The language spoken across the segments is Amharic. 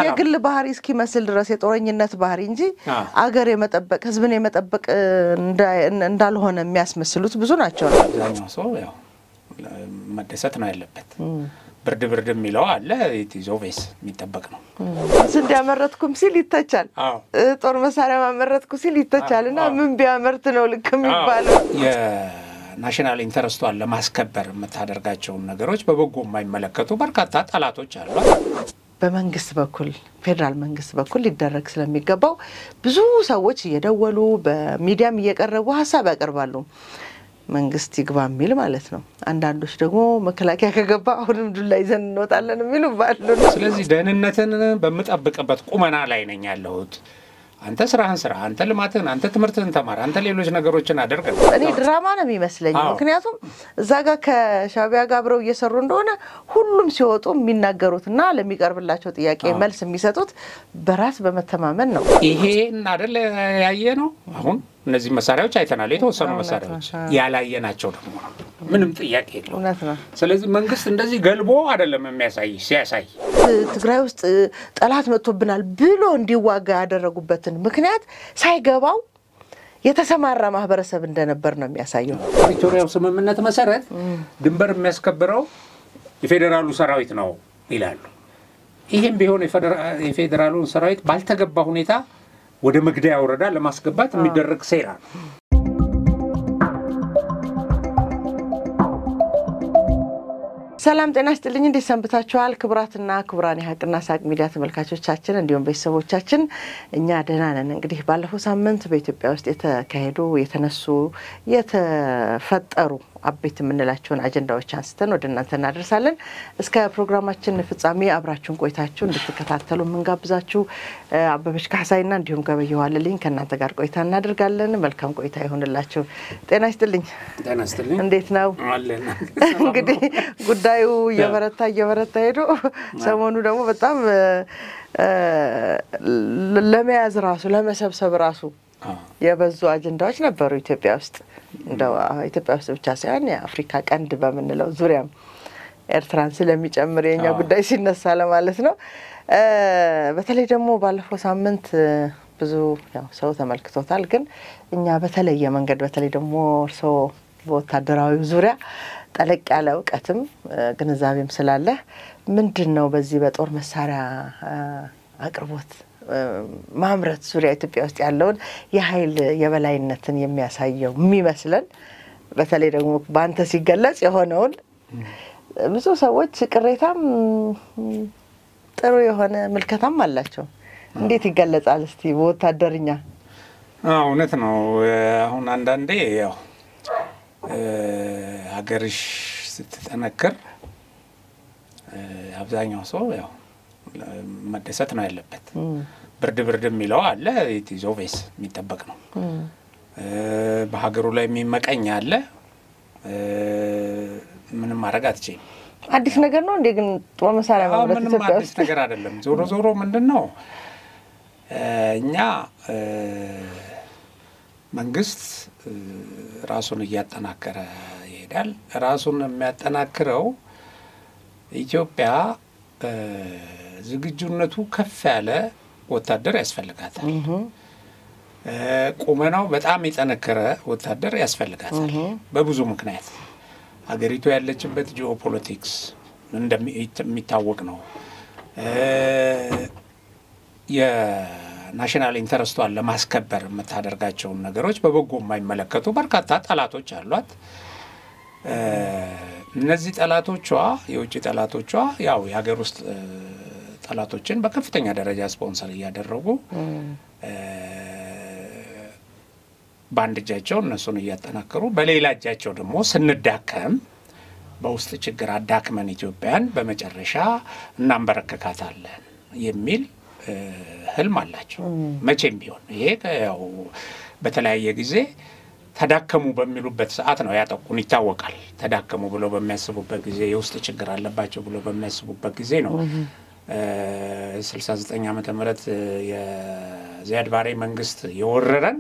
የግል ባህሪ እስኪመስል ድረስ የጦረኝነት ባህሪ እንጂ አገር የመጠበቅ ህዝብን የመጠበቅ እንዳልሆነ የሚያስመስሉት ብዙ ናቸው አብዛኛው ሰው ያው መደሰት ነው ያለበት ብርድ የሚለው አለ ኢቲዞቬስ የሚጠበቅ ነው ስንት ያመረትኩም ሲል ይተቻል ጦር መሳሪያ ማመረትኩ ሲል ይተቻልና ምን ቢያመርት ነው ልክ የሚባለው የናሽናል ኢንተረስቷን ለማስከበር የምታደርጋቸው ነገሮች በበጎ የማይመለከቱ በርካታ ጠላቶች አሉ በመንግስት በኩል ፌደራል መንግስት በኩል ሊደረግ ስለሚገባው ብዙ ሰዎች እየደወሉ በሚዲያም እየቀረቡ ሐሳብ ያቀርባሉ መንግስት ይግባ የሚል ማለት ነው አንዳንዶች ደግሞ መከላከያ ከገባ አሁንም ዱላ ይዘን እንወጣለን የሚሉ ባሉ ስለዚህ ደህንነትን በመጠበቅበት ቁመና ላይ ነኝ ያለሁት አንተ ስራህን ስራ አንተ ልማትህን አንተ ትምህርትህን ተማር አንተ ሌሎች ነገሮችን አድርግ እኔ ድራማ ነው የሚመስለኝ ምክንያቱም እዛ ጋር ከሻቢያ ጋር አብረው እየሰሩ እንደሆነ ሁሉም ሲወጡ የሚናገሩትና ለሚቀርብላቸው ጥያቄ መልስ የሚሰጡት በራስ በመተማመን ነው ይሄን አይደል ያየ ነው አሁን እነዚህ መሳሪያዎች አይተናል የተወሰኑ መሳሪያዎች ያላየናቸው ደግሞ ምንም ጥያቄ የለውም ስለዚህ መንግስት እንደዚህ ገልቦ አይደለም የሚያሳይ ሲያሳይ ትግራይ ውስጥ ጠላት መጥቶብናል ብሎ እንዲዋጋ ያደረጉበትን ምክንያት ሳይገባው የተሰማራ ማህበረሰብ እንደነበር ነው የሚያሳየው ፕሪቶሪያው ስምምነት መሰረት ድንበር የሚያስከብረው የፌደራሉ ሰራዊት ነው ይላሉ ይሄም ቢሆን የፌደራሉን ሰራዊት ባልተገባ ሁኔታ ወደ መግደያ ወረዳ ለማስገባት የሚደረግ ሴራ ሰላም ጤና ይስጥልኝ እንዴት ሰንብታችኋል ክብራትና ክብራን የሐቅና ሳቅ ሚዲያ ተመልካቾቻችን እንዲሁም ቤተሰቦቻችን እኛ ደህና ነን እንግዲህ ባለፈው ሳምንት በኢትዮጵያ ውስጥ የተካሄዱ የተነሱ የተፈጠሩ አቤት ምንላቸውን አጀንዳዎች አንስተን ወደ እናንተ እናደርሳለን እስከ ፕሮግራማችን ፍጻሜ አብራችሁን ቆይታችሁ እንድትከታተሉ መንጋብዛችሁ አበበሽ ካሳይና እንዲሁም ገበየዋለልኝ ከናንተ ጋር ቆይታ እናደርጋለን መልካም ቆይታ ይሁንላችሁ ጤና ይስጥልኝ እንዴት ነው አለን እንግዲህ ጉዳዩ የበረታ ሄዶ ሰሞኑ ደግሞ በጣም ለመያዝ ራሱ ለመሰብሰብ ራሱ የበዙ አጀንዳዎች ነበሩ ኢትዮጵያ ውስጥ እንደው ኢትዮጵያ ውስጥ ብቻ ሳይሆን የአፍሪካ ቀንድ በመንለው ዙሪያም ኤርትራን ስለሚጨምር የኛ ጉዳይ ሲነሳ ለማለት ነው በተለይ ደግሞ ባለፈው ሳምንት ብዙ ያው ሰው ተመልክቶታል ግን እኛ በተለየ መንገድ በተለይ ደግሞ ሰው በወታደራዊ ዙሪያ ጠለቅ ያለ ዕውቀትም ግንዛቤም ስላለ ምንድነው በዚህ በጦር መሳሪያ አቅርቦት ማምረት ዙሪያ ኢትዮጵያ ውስጥ ያለውን የኃይል የበላይነትን የሚያሳየው የሚመስለን በተለይ ደግሞ ባንተ ሲገለጽ የሆነውን ብዙ ሰዎች ቅሬታም ጥሩ የሆነ መልከታም አላቸው እንዴት ይገለጻል እስቲ በወታደርኛ እውነት ነው አሁን አንዳንዴ ያው ሀገርሽ ስትጠነክር አብዛኛው ሰው ያው መደሰት ነው ያለበት ብርድ የሚለው አለ ኢቲዞቬስ የሚጠበቅ ነው በሀገሩ ላይ የሚመቀኝ አለ ምንም ማድረግ አትችልም አዲስ ነገር ነው እንዴ ግን ጦር መሳሪያ ማምረት ኢትዮጵያ አዲስ ነገር አይደለም ዞሮ ምንድነው እኛ መንግስት ራሱን እያጠናከረ ይሄዳል ራሱን የሚያጠናክረው ኢትዮጵያ ዝግጁነቱ ከፍ ያለ ወታደር ያስፈልጋታል ቁመናው በጣም የጠነከረ ወታደር ያስፈልጋታል በብዙ ምክንያት ሀገሪቱ ያለችበት ጂኦፖለቲክስ እንደሚታወቅ ነው የናሽናል ኢንተረስቷን ለማስከበር የምታደርጋቸው ነገሮች በበጎ የማይመለከቱ በርካታ ጠላቶች አሏት እነዚህ ጠላቶቿ የውጭ ጠላቶቿ ያው የሀገር ውስጥ ጠላቶችን በከፍተኛ ደረጃ ስፖንሰር ያደረጉ ባንድ እጃቸው እነሱን ያጠናከሩ በሌላ እጃቸው ደግሞ ስንዳከም በውስጥ ችግር አዳክመን ኢትዮጵያን በመጨረሻ እናንበረከካታለን የሚል ህልም አላቸው መቼም ቢሆን ይሄ ያው በተለያየ ጊዜ ተዳከሙ በሚሉበት ሰዓት ነው ያጠቁን ይታወቃል ተዳከሙ ብሎ በሚያስቡበት ጊዜ የውስጥ ችግር አለባቸው ብሎ በሚያስቡበት ጊዜ ነው 69 ዓመተ ምህረት የዚያድ ባሬ መንግስት የወረረን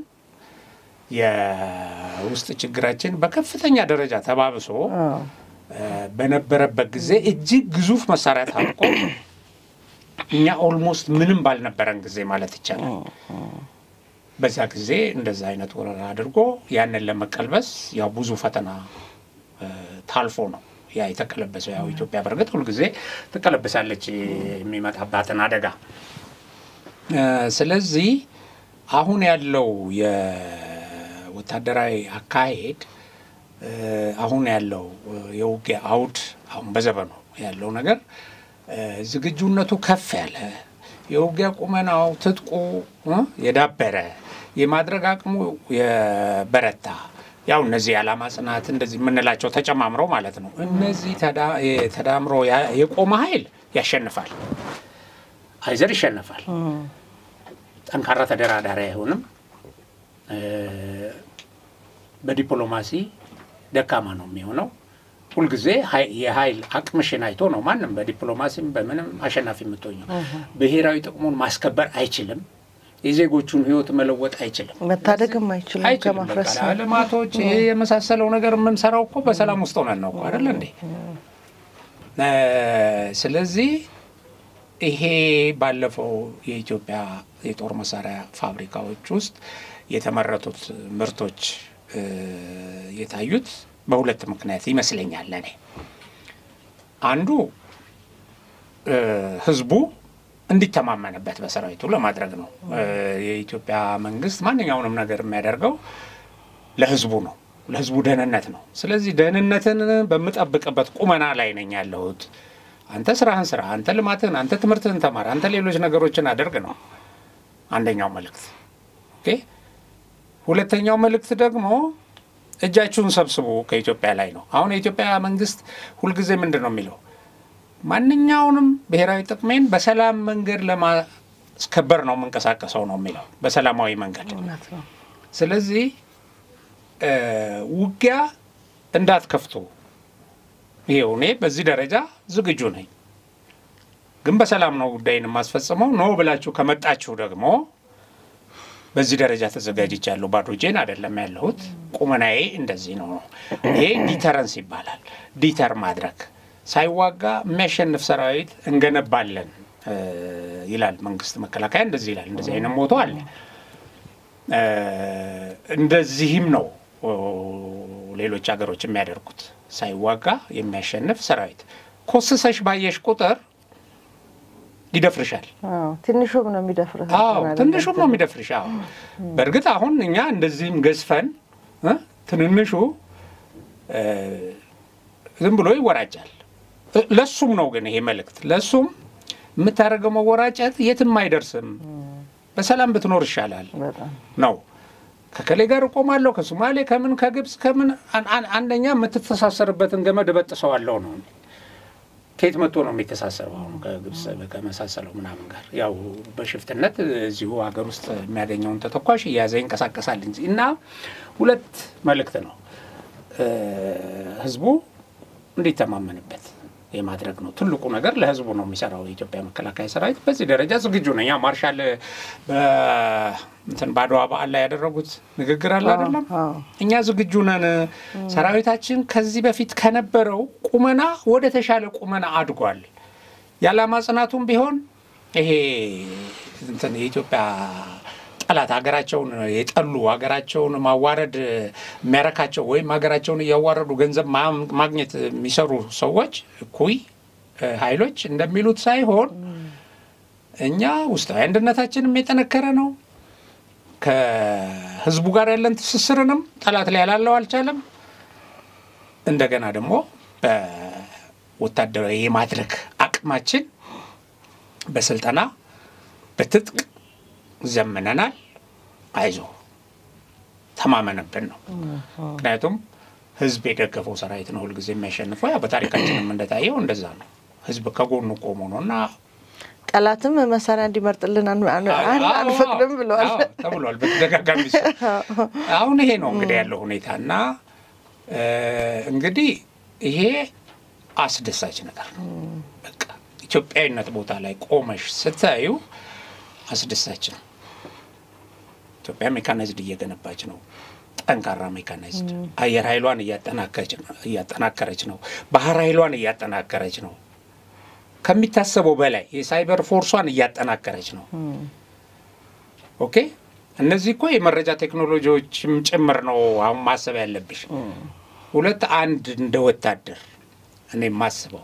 የውስጥ ችግራችን በከፍተኛ ደረጃ ተባብሶ በነበረበት ጊዜ እጅግ ግዙፍ መሳሪያ ታጥቆ እኛ ኦልሞስት ምንም ባልነበረን ጊዜ ማለት ይቻላል በዛ ጊዜ እንደዛ አይነት ወረራ አድርጎ ያንን ለመቀልበስ ያው ብዙ ፈተና ታልፎ ነው ያ የተቀለበሰው ያው ኢትዮጵያ በርግጥ ሁሉ ጊዜ ተቀለበሳለች የሚመጣባትን አደጋ ስለዚህ አሁን ያለው የወታደራዊ አካሄድ አሁን ያለው የውጊያ አውድ አሁን በዘበኑ ያለው ነገር ዝግጁነቱ ከፍ ያለ የውጊያ ቁመናው ትጥቁ የዳበረ የማድረግ አቅሙ የበረታ ያው እነዚህ ዓላማ ጽናት እንደዚህ ምንላቸው ተጨማምረው ማለት ነው እነዚህ ተዳምሮ የቆመ ኃይል ያሸንፋል አይዘር ይሸነፋል ጠንካራ ተደራዳሪ አይሆንም በዲፕሎማሲ ደካማ ነው የሚሆነው ሁሉ ጊዜ የኃይል አቅምሽን አይቶ ነው ማንንም በዲፕሎማሲም በምንም አሸናፊ የምትሆነው ብሔራዊ ጥቅሙን ማስከበር አይችልም የዜጎቹን ህይወት መለወጥ አይችልም መታደግም አይችልም ከማፍረስ ዓለማቶች የመሳሰለው ነገር የምንሰራው እኮ በሰላም ውስጥ ሆነን ነው አይደል እንዴ ስለዚህ ይሄ ባለፈው የኢትዮጵያ የጦር መሳሪያ ፋብሪካዎች ውስጥ የተመረቱት ምርቶች የታዩት በሁለት ምክንያት ይመስለኛል ለኔ አንዱ ህዝቡ እንዲተማመንበት በሰራዊቱ ለማድረግ ነው የኢትዮጵያ መንግስት ማንኛውንም ነገር የሚያደርገው ለህዝቡ ነው ለህዝቡ ደህንነት ነው ስለዚህ ደህንነትን በመጠበቅበት ቁመና ላይ ነኝ ያለሁት አንተ ስራህን ስራ አንተ ልማትህን አንተ ትምህርትህን ተማር አንተ ሌሎች ነገሮችን አድርግ ነው አንደኛው መልእክት ኦኬ ሁለተኛው መልእክት ደግሞ እጃችሁን ሰብስቡ ከኢትዮጵያ ላይ ነው አሁን የኢትዮጵያ መንግስት ሁሉ ጊዜ ምንድነው የሚለው ማንኛውንም ብሔራዊ ጥቅሜን በሰላም መንገድ ለማስከበር ነው መንቀሳቀሰው ነው የሚለው በሰላማዊ መንገድ ስለዚህ ውጊያ እንዳትከፍቱ ይሄው እኔ በዚህ ደረጃ ዝግጁ ነኝ ግን በሰላም ነው ጉዳይን ማስፈጸመው ነው ብላችሁ ከመጣችሁ ደግሞ በዚህ ደረጃ ተዘጋጅቻለሁ ባዶ ጄን አይደለም ያለሁት ቁመናዬ እንደዚህ ነው ይሄ ዲተረንስ ይባላል ዲተር ማድረግ ሳይዋጋ የሚያሸንፍ ሰራዊት እንገነባለን ይላል መንግስት መከላከያ እንደዚህ ይላል እንደዚህ አይነት ሞቶ አለ እንደዚህም ነው ሌሎች ሀገሮች የሚያደርጉት ሳይዋጋ የሚያሸንፍ ሰራዊት ኮስሰሽ ባየሽ ቁጥር ይደፍርሻል ትንሹም ነው የሚደፍርሽ ትንሹም ነው የሚደፍርሽ በርግጥ አሁን እኛ እንደዚህም ገዝፈን ትንንሹ ዝም ብሎ ይወራጫል ለሱም ነው ግን ይሄ መልእክት ለሱም የምታረገው መወራጨት የትም አይደርስም በሰላም ብትኖር ይሻላል ነው ከከሌ ጋር ቆማለሁ ከሶማሌ ከምን ከግብጽ ከምን አንደኛ የምትተሳሰርበትን ገመድ በጥሰዋለሁ ነው ከየት መጥቶ ነው የሚተሳሰረው ከግብጽ ከመሳሰለው ምናምን ጋር ያው በሽፍትነት እዚሁ ሀገር ውስጥ የሚያገኘውን ተተኳሽ ያዘ ይንቀሳቀሳል እንጂ እና ሁለት መልእክት ነው ህዝቡ እንዲተማመንበት የማድረግ ነው ትልቁ ነገር ለህዝቡ ነው የሚሰራው የኢትዮጵያ መከላከያ ሰራዊት በዚህ ደረጃ ዝግጁ ነው ያ ማርሻል እንትን ባድዋ በዓል ላይ ያደረጉት ንግግር አለ አይደለም እኛ ዝግጁ ነን ሰራዊታችን ከዚህ በፊት ከነበረው ቁመና ወደ ተሻለ ቁመና አድጓል ያላማ ጽናቱም ቢሆን ይሄ እንትን የኢትዮጵያ ጠላት ሀገራቸውን የጠሉ ሀገራቸውን ማዋረድ የሚያረካቸው ወይም ሀገራቸውን ያዋረዱ ገንዘብ ማግኘት የሚሰሩ ሰዎች ኩይ ኃይሎች እንደሚሉት ሳይሆን እኛ ውስጣዊ አንድነታችንም የጠነከረ ነው ከህዝቡ ጋር ያለን ትስስርንም ጠላት ላይ ያላለው አልቻለም እንደገና ደግሞ በወታደራዊ የማድረግ አቅማችን በስልጠና በትጥቅ ዘመነናል አይዞ ተማመነብን ነው ምክንያቱም ህዝብ የደገፈው ሰራዊት ነው ሁሉ ጊዜ የሚያሸንፈው ያ በታሪካችንም እንደታየው እንደዛ ነው ህዝብ ከጎኑ ቆሞ ነውና ጠላትም መሳሪያ እንዲመርጥልን አንፈቅድም ብለዋል ተብሏል በተደጋጋሚ አሁን ይሄ ነው እንግዲህ ያለው ሁኔታና እንግዲህ ይሄ አስደሳች ነገር ነው በቃ ኢትዮጵያዊነት ቦታ ላይ ቆመሽ ስታዩ አስደሳች ነው ኢትዮጵያ ሜካናይዝድ እየገነባች ነው ጠንካራ ሜካናይዝድ አየር ኃይሏን እያጠናከረች ነው ባህር ኃይሏን እያጠናከረች ነው ከሚታሰበው በላይ የሳይበር ፎርሷን እያጠናከረች ነው። ኦኬ እነዚህ እኮ የመረጃ ቴክኖሎጂዎችም ጭምር ነው አሁን ማሰብ ያለብሽ። ሁለት አንድ እንደ ወታደር እኔ ማስበው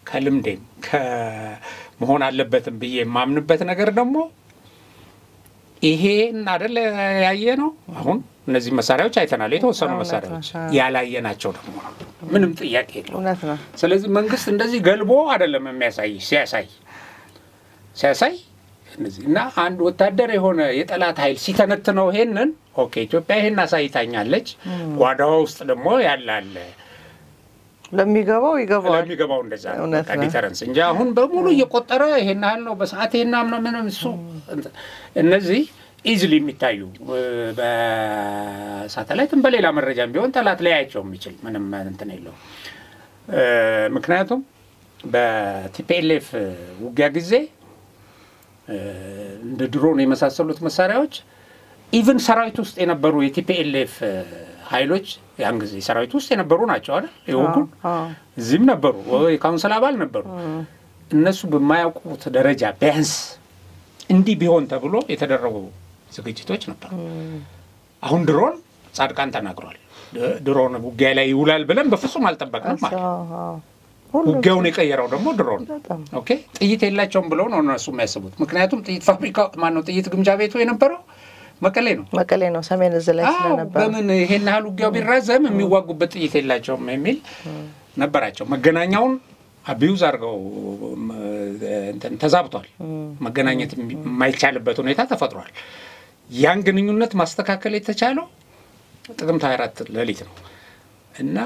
ከልምዴም ከመሆን አለበትም ብዬ የማምንበት ነገር ደግሞ ይሄን አይደል ያየ ነው። አሁን እነዚህ መሳሪያዎች አይተናል፣ የተወሰኑ መሳሪያዎች ያላየናቸው ደግሞ ምንም ጥያቄ የለውም። ስለዚህ መንግስት እንደዚህ ገልቦ አይደለም የሚያሳይ ሲያሳይ እነዚህ እና አንድ ወታደር የሆነ የጠላት ኃይል ሲተነትነው ይሄንን ኦኬ ኢትዮጵያ ይሄን አሳይታኛለች፣ ጓዳዋ ውስጥ ደግሞ ያላለ ለሚገባው እንደዛ ነው ዲፈረንስ እንጂ አሁን በሙሉ እየቆጠረ ይሄን ያህል ነው በሰዓት ይሄን ነው ምንም እሱ እነዚህ ኢዚሊ የሚታዩ በሳተላይትም በሌላ መረጃም ቢሆን ጠላት ላይ ያያቸው የሚችል ምንም እንትን የለው። ምክንያቱም በቲፒኤልኤፍ ውጊያ ጊዜ እንደ ድሮን የመሳሰሉት መሳሪያዎች ኢቭን ሰራዊት ውስጥ የነበሩ የቲፒኤልኤፍ ኃይሎች ያን ጊዜ ሰራዊት ውስጥ የነበሩ ናቸው አይደል? ይወጉን እዚህም ነበሩ ወይ ካውንስል አባል ነበሩ። እነሱ በማያውቁት ደረጃ ቢያንስ እንዲህ ቢሆን ተብሎ የተደረጉ ዝግጅቶች ነበሩ። አሁን ድሮን ጻድቃን ተናግሯል። ድሮን ውጊያ ላይ ይውላል ብለን በፍጹም አልጠበቅንም ማለት ውጊያውን የቀየረው ደግሞ ድሮን ኦኬ ጥይት የላቸውም ብለው ነው እነሱ የሚያስቡት። ምክንያቱም ጥይት ፋብሪካ ማነው ጥይት ግምጃ ቤቱ የነበረው መቀሌ ነው ሰሜን እዝ ላይ ስለነበር በምን ይሄን ያህል ውጊያው ቢራዘም የሚዋጉበት ጥይት የላቸውም የሚል ነበራቸው። መገናኛውን አቢዩዝ አድርገው እንትን ተዛብቷል። መገናኘት የማይቻልበት ሁኔታ ተፈጥሯል። ያን ግንኙነት ማስተካከል የተቻለው ጥቅምት 24 ሌሊት ነው እና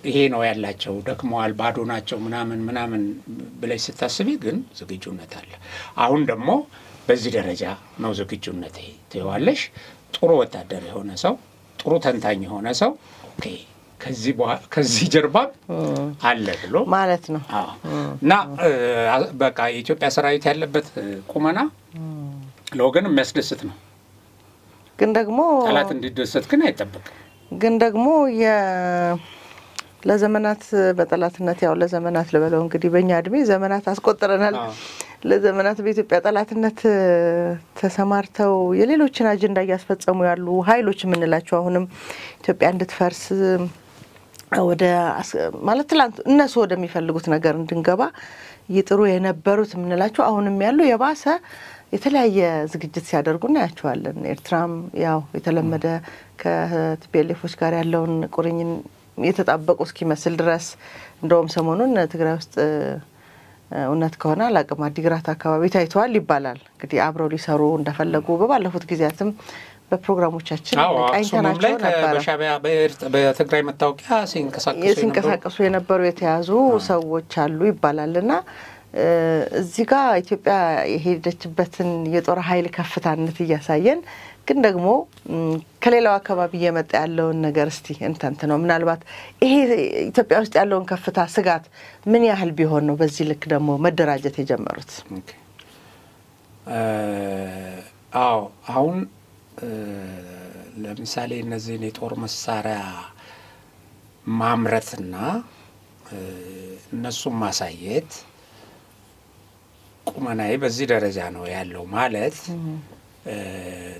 ይሄ ነው ያላቸው ደክመዋል ባዶ ናቸው ምናምን ብለሽ ስታስቢ ግን ዝግጁነት አለ። አሁን ደግሞ በዚህ ደረጃ ነው ዝግጁነት ትይዋለሽ። ጥሩ ወታደር የሆነ ሰው ጥሩ ተንታኝ የሆነ ሰው ኦኬ ከዚህ ጀርባ አለ ብሎ ማለት ነው እና በቃ የኢትዮጵያ ሰራዊት ያለበት ቁመና ለወገን የሚያስደስት ነው። ግን ደግሞ ጠላት እንዲደሰት ግን አይጠበቅም። ግን ደግሞ ለዘመናት በጠላትነት ያው ለዘመናት ለበለው እንግዲህ በእኛ እድሜ ዘመናት አስቆጥረናል። ለዘመናት በኢትዮጵያ ጠላትነት ተሰማርተው የሌሎችን አጀንዳ ያስፈጸሙ ያሉ ኃይሎች ምንላቸው አሁንም ኢትዮጵያ እንድትፈርስ ወደ ማለት ትላንት እነሱ ወደሚፈልጉት ነገር እንድንገባ ይጥሩ የነበሩት ምንላቸው አሁንም ያሉ የባሰ የተለያየ ዝግጅት ሲያደርጉና ያቻዋለን። ኤርትራም ያው የተለመደ ከቲፒኤልኤፎች ጋር ያለውን ቁርኝን የተጣበቁ እስኪመስል ድረስ እንደውም ሰሞኑን ትግራይ ውስጥ እውነት ከሆነ አላቅም አዲግራት አካባቢ ታይቷል ይባላል። እንግዲህ አብረው ሊሰሩ እንደፈለጉ በባለፉት ጊዜያትም በፕሮግራሞቻችን ቃኝተናቸው ነበር። በሻቢያ በትግራይ መታወቂያ ሲንቀሳቀሱ የነበሩ የተያዙ ሰዎች አሉ ይባላልና እዚህ ጋር ኢትዮጵያ የሄደችበትን የጦር ኃይል ከፍታነት እያሳየን ግን ደግሞ ከሌላው አካባቢ የመጣ ያለውን ነገር እስቲ እንተንት ነው ምናልባት ይሄ ኢትዮጵያ ውስጥ ያለውን ከፍታ ስጋት ምን ያህል ቢሆን ነው በዚህ ልክ ደግሞ መደራጀት የጀመሩት? አሁን ለምሳሌ እነዚህን የጦር መሳሪያ ማምረትና እነሱን ማሳየት ቁመናዬ በዚህ ደረጃ ነው ያለው ማለት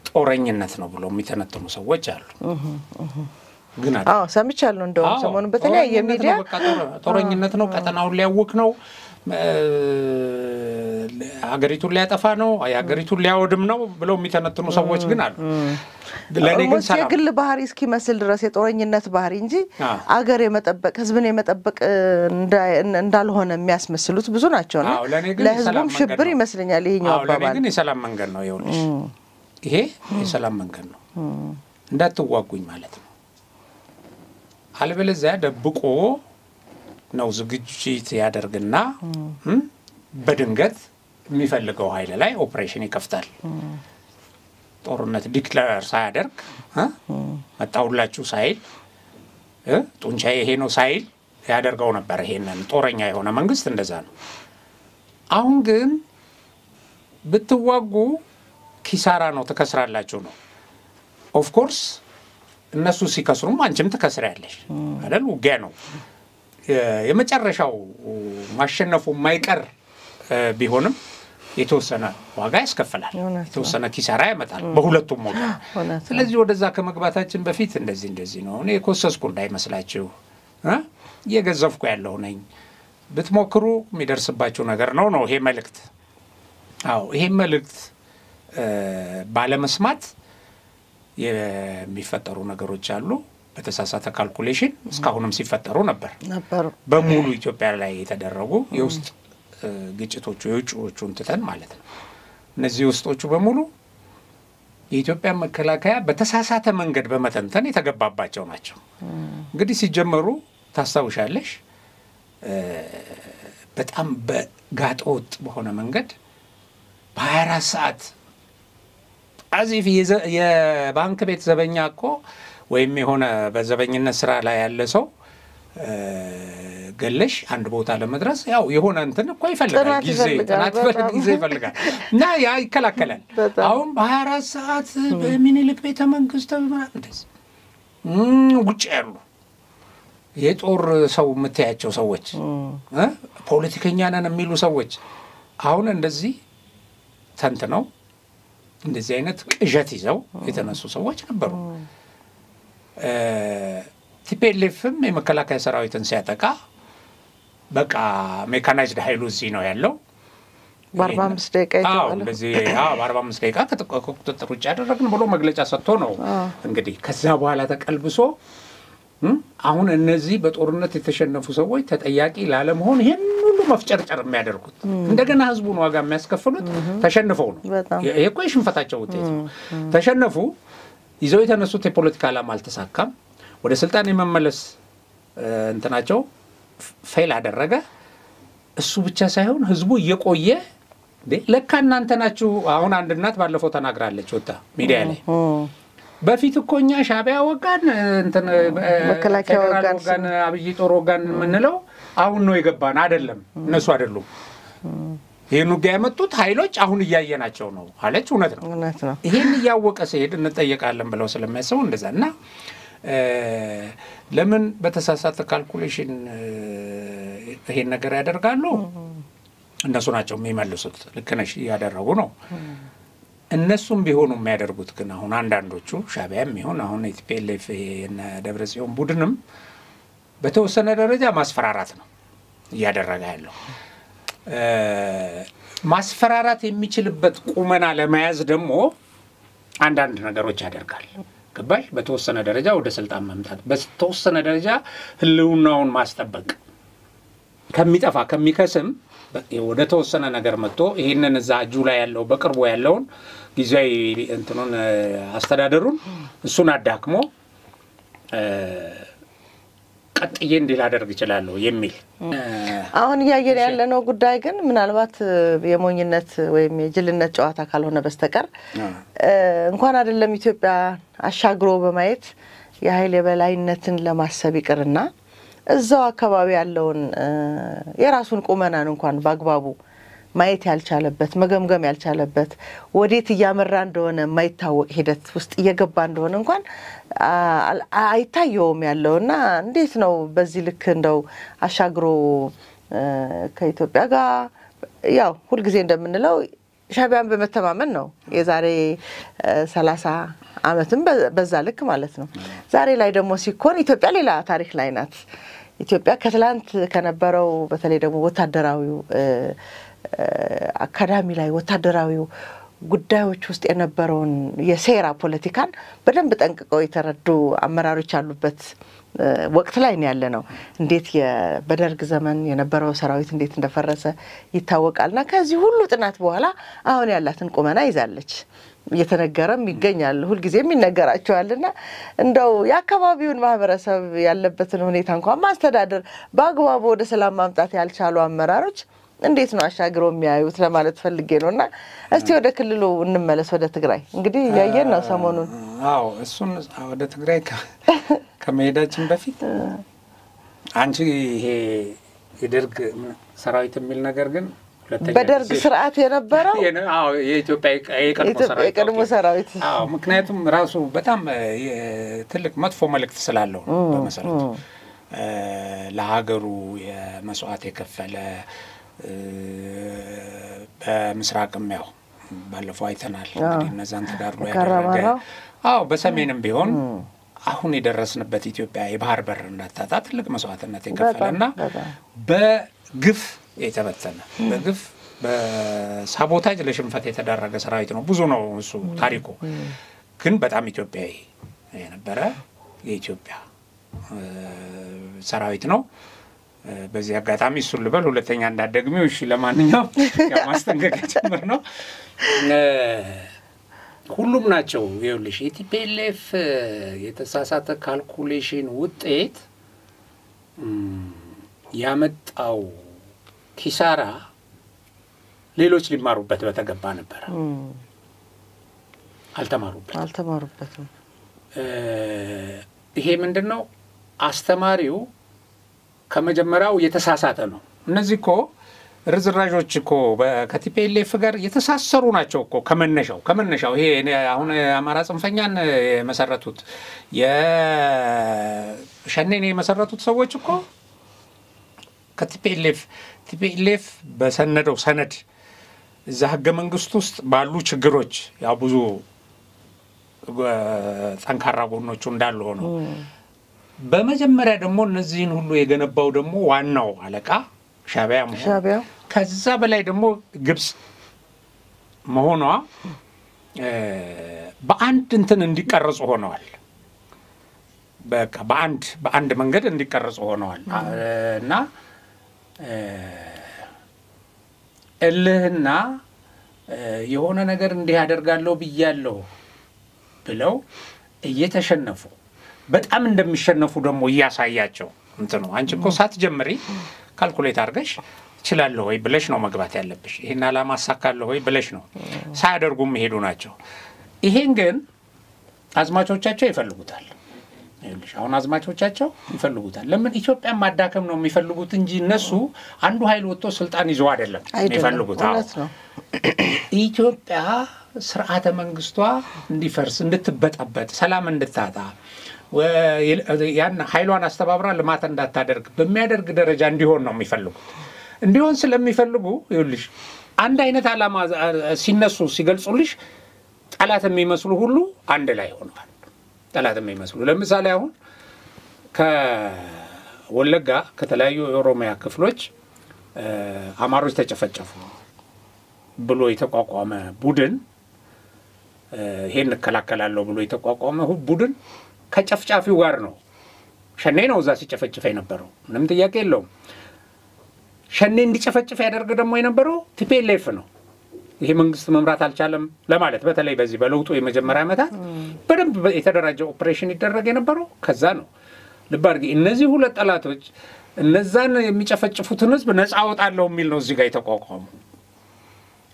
ጦረኝነት ነው ብለው የሚተነተኑ ሰዎች አሉ። ግን ሰምቻለሁ እንደውም ሰሞኑን በተለያየ ሚዲያ ጦረኝነት ነው ቀጠናውን ሊያውክ ነው ሀገሪቱን ሊያጠፋ ነው ሀገሪቱን ሊያወድም ነው ብለው የሚተነተኑ ሰዎች ግን አሉ። ለኔ ግን ሰላም የግል ባህሪ እስኪመስል ድረስ የጦረኝነት ባህሪ እንጂ አገር የመጠበቅ ህዝብን የመጠበቅ እንዳልሆነ የሚያስመስሉት ብዙ ናቸው ነው። ለህዝቡም ሽብር ይመስለኛል ይሄኛው አባባል። ለኔ ግን የሰላም መንገድ ነው ይኸውልሽ ይሄ የሰላም መንገድ ነው እንዳትዋጉኝ ማለት ነው። አለበለዚያ ደብቆ ነው ዝግጅት ያደርግና በድንገት የሚፈልገው ኃይል ላይ ኦፕሬሽን ይከፍታል። ጦርነት ዲክሌር ሳያደርግ መጣውላችሁ ሳይል ጡንቻ ይሄ ነው ሳይል ያደርገው ነበር። ይሄንን ጦረኛ የሆነ መንግስት እንደዛ ነው። አሁን ግን ብትዋጉ ኪሳራ ነው ተከስራላችሁ ነው። ኦፍ ኮርስ እነሱ ሲከስሩም አንቺም ተከስራለሽ አይደል? ውጊያ ነው። የመጨረሻው ማሸነፉ ማይቀር ቢሆንም የተወሰነ ዋጋ ያስከፍላል የተወሰነ ኪሳራ ያመጣል በሁለቱም ወገን ስለዚህ ወደዛ ከመግባታችን በፊት እንደዚህ ነው እኔ ኮሰስኩ እንዳይመስላችሁ የገዘፍኩ ያለው ነኝ ብትሞክሩ የሚደርስባችሁ ነገር ነው ይሄ መልእክት ይሄ መልእክት ባለመስማት የሚፈጠሩ ነገሮች አሉ በተሳሳተ ካልኩሌሽን እስካሁንም ሲፈጠሩ ነበር በሙሉ ኢትዮጵያ ላይ የተደረጉ የውስጥ ግጭቶቹ የውጭዎቹን ትተን ማለት ነው እነዚህ ውስጦቹ በሙሉ የኢትዮጵያ መከላከያ በተሳሳተ መንገድ በመተንተን የተገባባቸው ናቸው እንግዲህ ሲጀመሩ ታስታውሻለሽ በጣም በጋጦጥ በሆነ መንገድ በ24 ሰዓት አዚፍ የባንክ ቤት ዘበኛ እኮ ወይም የሆነ በዘበኝነት ስራ ላይ ያለ ሰው ገለሽ አንድ ቦታ ለመድረስ ያው የሆነ እንትን እኮ ይፈልጋል ጊዜ ይፈልጋል እና ያ ይከላከላል አሁን በ24 ሰዓት በሚኒልክ ቤተ መንግስት እንደዚህ ውጭ ያሉ የጦር ሰው መተያቸው ሰዎች ፖለቲከኛ ነን የሚሉ ሰዎች አሁን እንደዚህ ተንትነው እንደዚህ አይነት ቅዠት ይዘው የተነሱ ሰዎች ነበሩ ቲፒኤልኤፍም የመከላከያ ሰራዊትን ሲያጠቃ በቃ ሜካናይዝድ ኃይሉ እዚህ ነው ያለው በ45 ደቂቃ ይተዋል በዚህ በ45 ደቂቃ ከቁጥጥር ውጭ ያደረግን ብሎ መግለጫ ሰጥቶ ነው እንግዲህ ከዛ በኋላ ተቀልብሶ አሁን እነዚህ በጦርነት የተሸነፉ ሰዎች ተጠያቂ ላለመሆን ይሄን ሁሉ መፍጨርጨር የሚያደርጉት እንደገና ህዝቡን ዋጋ የሚያስከፍሉት ተሸንፈው ነው ይሄ እኮ የሽንፈታቸው ውጤት ነው ተሸነፉ ይዘው የተነሱት የፖለቲካ ዓላማ አልተሳካም ወደ ስልጣን የመመለስ እንትናቸው ፌል አደረገ እሱ ብቻ ሳይሆን ህዝቡ እየቆየ ለካ እናንተ ናችሁ አሁን አንድ እናት ባለፈው ተናግራለች ወጣ ሚዲያ ላይ በፊት እኮኛ ሻቢያ ወጋን እንትን መከላከያ ወጋን አብይ ጦር ወጋን ምንለው አሁን ነው የገባን አይደለም እነሱ አይደሉም ይሄን ወጋ ያመጡት ኃይሎች አሁን እያየናቸው ነው አለች እውነት ነው ይሄን ያወቀ ሲሄድ እንጠየቃለን ብለው ስለሚያስቡ እንደዛና ለምን በተሳሳተ ካልኩሌሽን ይሄን ነገር ያደርጋሉ እነሱ ናቸው የሚመልሱት ልክ ነሽ ያደረጉ ነው እነሱም ቢሆኑ የሚያደርጉት ግን አሁን አንዳንዶቹ ሻቢያም ይሁን አሁን ኢቲፒኤልኤፍ እና ደብረጽዮን ቡድንም በተወሰነ ደረጃ ማስፈራራት ነው ያደረጋ ያለው ማስፈራራት የሚችልበት ቁመና ለማያዝ ደግሞ አንዳንድ ነገሮች ያደርጋል ገባሽ በተወሰነ ደረጃ ወደ ስልጣን መምጣት በተወሰነ ደረጃ ህልውናውን ማስጠበቅ ከሚጠፋ ከሚከስም ወደ ተወሰነ ነገር መጥቶ ይሄንን እዛ እጁ ላይ ያለው በቅርቡ ያለውን ጊዜያዊ እንትኑን አስተዳደሩን እሱን አዳክሞ ቀጥዬ እንዲላደርግ ይችላል የሚል አሁን ያየን ያለነው ጉዳይ ግን ምናልባት የሞኝነት ወይም የጅልነት ጨዋታ ካልሆነ በስተቀር እንኳን አይደለም ኢትዮጵያ አሻግሮ በማየት የኃይል የበላይነትን ለማሰብ ይቅርና እዛው አካባቢ ያለውን የራሱን ቁመናን እንኳን ባግባቡ ማየት ያልቻለበት መገምገም ያልቻለበት ወዴት ያመራ እንደሆነ ማይታወቅ ሂደት ውስጥ እየገባ እንደሆነ እንኳን አይታየውም ያለውና እንዴት ነው በዚህ ልክ እንደው አሻግሮ ከኢትዮጵያ ጋር ያው ሁሉ ጊዜ እንደምንለው ሻቢያን በመተማመን ነው የዛሬ 30 አመትም በዛ ልክ ማለት ነው ዛሬ ላይ ደግሞ ሲኮን ኢትዮጵያ ሌላ ታሪክ ላይ ናት ኢትዮጵያ ከትላንት ከነበረው በተለይ ደግሞ ወታደራዊው አካዳሚ ላይ ወታደራዊው ጉዳዮች ውስጥ የነበረውን የሴራ ፖለቲካን በደንብ ጠንቅቀው የተረዱ አመራሮች ያሉበት ወቅት ላይ ነው ያለነው እንዴት በደርግ ዘመን የነበረው ሰራዊት እንዴት እንደፈረሰ ይታወቃልና ከዚህ ሁሉ ጥናት በኋላ አሁን ያላትን ቁመና ይዛለች እየተነገረም ይገኛል ሁሉ ጊዜም ይነገራቸዋልና እንደው ያከባቢውን ማህበረሰብ ያለበትን ሁኔታ እንኳን ማስተዳደር በአግባቡ ወደ ሰላም ማምጣት ያልቻሉ አመራሮች እንዴት ነው አሻግሮ የሚያዩት ለማለት ፈልጌ ነውና እስቲ ወደ ክልሉ እንመለስ ወደ ትግራይ እንግዲህ ያየን ነው ሰሞኑን አዎ እሱን ወደ ትግራይ ከመሄዳችን በፊት አንቺ ይሄ የደርግ ሰራዊት የሚል ነገር ግን በደርግ ስርዓት የነበረው አዎ የኢትዮጵያ የቀድሞ ሰራዊት አዎ ምክንያቱም ራሱ በጣም ትልቅ መጥፎ መልእክት ስላለው በመሰረቱ ለሀገሩ የመስዋዕት የከፈለ በምስራቅም ያው ባለፈው አይተናል እንግዲህ እነዛን ተጋድሎ ያደረገ በሰሜንም ቢሆን አሁን የደረስንበት ኢትዮጵያ የባህር በር እንዳታጣ ትልቅ መስዋዕትነት የከፈለና በግፍ የተበተነ በግፍ በሳቦታጅ ለሽንፈት የተዳረገ ሰራዊት ነው። ብዙ ነው እሱ ታሪኩ፣ ግን በጣም ኢትዮጵያዊ የነበረ የኢትዮጵያ ሰራዊት ነው። በዚህ አጋጣሚ እሱን ልበል፣ ሁለተኛ እንዳትደግሚው እሺ። ለማንኛውም ያው ማስጠንቀቂያ ጭምር ነው። ሁሉም ናቸው ይኸውልሽ የቲፒኤልኤፍ የተሳሳተ ካልኩሌሽን ውጤት ያመጣው ኪሳራ ሌሎች ሊማሩበት በተገባ ነበር። አልተማሩበትም። ይሄ ምንድነው? አስተማሪው ከመጀመሪያው የተሳሳተ ነው። እነዚህ እኮ ርዝራዦች እኮ ከቲፒኤልኤፍ ጋር የተሳሰሩ ናቸው እኮ ከመነሻው ይሄ አሁን አማራ ጽንፈኛን የመሰረቱት የሸኔን የመሰረቱት ሰዎች እኮ ከቲፒኤልኤፍ በሰነደው ሰነድ እዛ ህገ መንግስት ውስጥ ባሉ ችግሮች ያው ብዙ ጠንካራ ጎኖቹ እንዳሉ ሆነው በመጀመሪያ ደግሞ እነዚህን ሁሉ የገነባው ደግሞ ዋናው አለቃ ሻዕቢያ ከዛ በላይ ደግሞ ግብጽ መሆኗ በአንድ እንትን እንዲቀርጹ ሆነዋል። በቃ በአንድ መንገድ እንዲቀርጹ ሆነዋል እና እልህና የሆነ ነገር እንዲህ ያደርጋለሁ ብያለሁ ብለው እየተሸነፉ በጣም እንደሚሸነፉ ደግሞ እያሳያቸው እንትኑ አንቺ እኮ ሳትጀምሪ ካልኩሌት አድርገሽ እችላለሁ ወይ ብለሽ ነው መግባት ያለብሽ። ይሄን አላማ አሳካለሁ ወይ ብለሽ ነው። ሳያደርጉም ሄዱ ናቸው። ይሄን ግን አዝማቾቻቸው ይፈልጉታል። አሁን አዝማቾቻቸው ይፈልጉታል። ለምን ኢትዮጵያን ማዳከም ነው የሚፈልጉት እንጂ እነሱ አንዱ ኃይል ወጥቶ ስልጣን ይዘው አይደለም የሚፈልጉት። ኢትዮጵያ ስርዓተ መንግስቷ እንዲፈርስ እንድትበጣበጥ ሰላም እንድታጣ ያን ኃይሏን አስተባብራ ልማት እንዳታደርግ በሚያደርግ ደረጃ እንዲሆን ነው የሚፈልጉት። እንዲሆን ስለሚፈልጉ ይኸውልሽ አንድ አይነት አላማ ሲነሱ ሲገልጹልሽ ጠላት የሚመስሉ ሁሉ አንድ ላይ ሆነዋል። ጠላት የሚመስሉ ለምሳሌ አሁን ከወለጋ ከተለያዩ የኦሮሚያ ክፍሎች አማሮች ተጨፈጨፉ ብሎ የተቋቋመ ቡድን ይሄን እንከላከላለሁ ብሎ የተቋቋመ ቡድን ከጨፍጫፊው ጋር ነው። ሸኔ ነው እዛ ሲጨፈጭፍ የነበረው ምንም ጥያቄ የለውም። ሸኔ እንዲጨፈጭፍ ያደርግ ደግሞ የነበረው ቲፒኤልኤፍ ነው። ይሄ መንግስት መምራት አልቻለም ለማለት በተለይ በዚህ በለውጡ የመጀመሪያ ዓመታት በደንብ የተደራጀ ኦፕሬሽን ይደረግ የነበረው ከዛ ነው። ልብ አድርጊ እነዚህ ሁለት ጠላቶች እነዛን የሚጨፈጭፉትን ህዝብ ነፃ አወጣለሁ የሚል ነው እዚህ ጋር የተቋቋመው።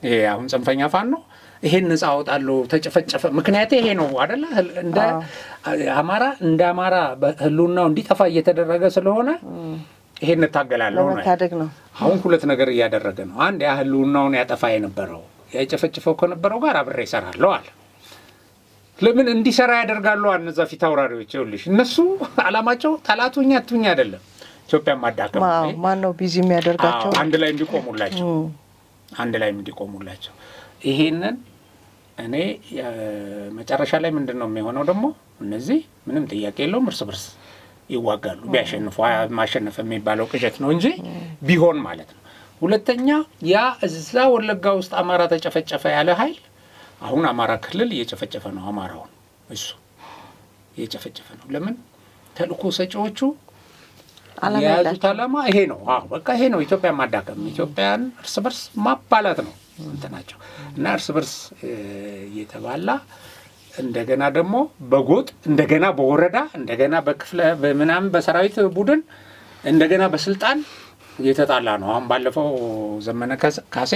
ይሄ አሁን ጽንፈኛ ፋኖ ይሄን ነፃ አወጣለሁ ተጨፈጨፈ ምክንያት ይሄ ነው አይደለ? እንደ አማራ በህልውናው እንዲጠፋ እየተደረገ ስለሆነ ይሄን ታገላለሁ ነው። አሁን ሁለት ነገር እያደረገ ነው። አንድ ያ ህልውናውን ያጠፋ የነበረው ያጨፈጭፈው ከነበረው ጋር አብሬ እሰራለሁ አለ። ለምን እንዲሰራ ያደርጋሉ? እነዛ ፊት አውራሪዎች ይኸውልሽ እነሱ አላማቸው ጠላቱኛ አትሁኛ አይደለም ኢትዮጵያን ማዳከም ነው። ማን ነው ቢዚ የሚያደርጋቸው? አንድ ላይ እንዲቆሙላቸው ይሄንን እኔ መጨረሻ ላይ ምንድነው የሚሆነው ደግሞ እነዚህ ምንም ጥያቄ የለውም እርስ በርስ ይዋጋሉ። ቢያሸንፉ ማሸነፍ የሚባለው ቅዠት ነው እንጂ ቢሆን ማለት ነው። ሁለተኛ ያ እዛ ወለጋ ውስጥ አማራ ተጨፈጨፈ ያለ ኃይል አሁን አማራ ክልል እየጨፈጨፈ ነው። አማራውን እሱ እየጨፈጨፈ ነው። ለምን? ተልእኮ ሰጪዎቹ ያዙት አላማ ይሄ ነው። በቃ ይሄ ነው ኢትዮጵያ ማዳከም፣ ኢትዮጵያን እርስ በርስ ማባላት ነው እንትናቸው እና እርስ በርስ እየተባላ እንደገና ደግሞ በጎጥ እንደገና በወረዳ እንደገና በክፍለ በመናም በሰራዊት ቡድን እንደገና በስልጣን እየተጣላ ነው። አሁን ባለፈው ዘመነ ካሴ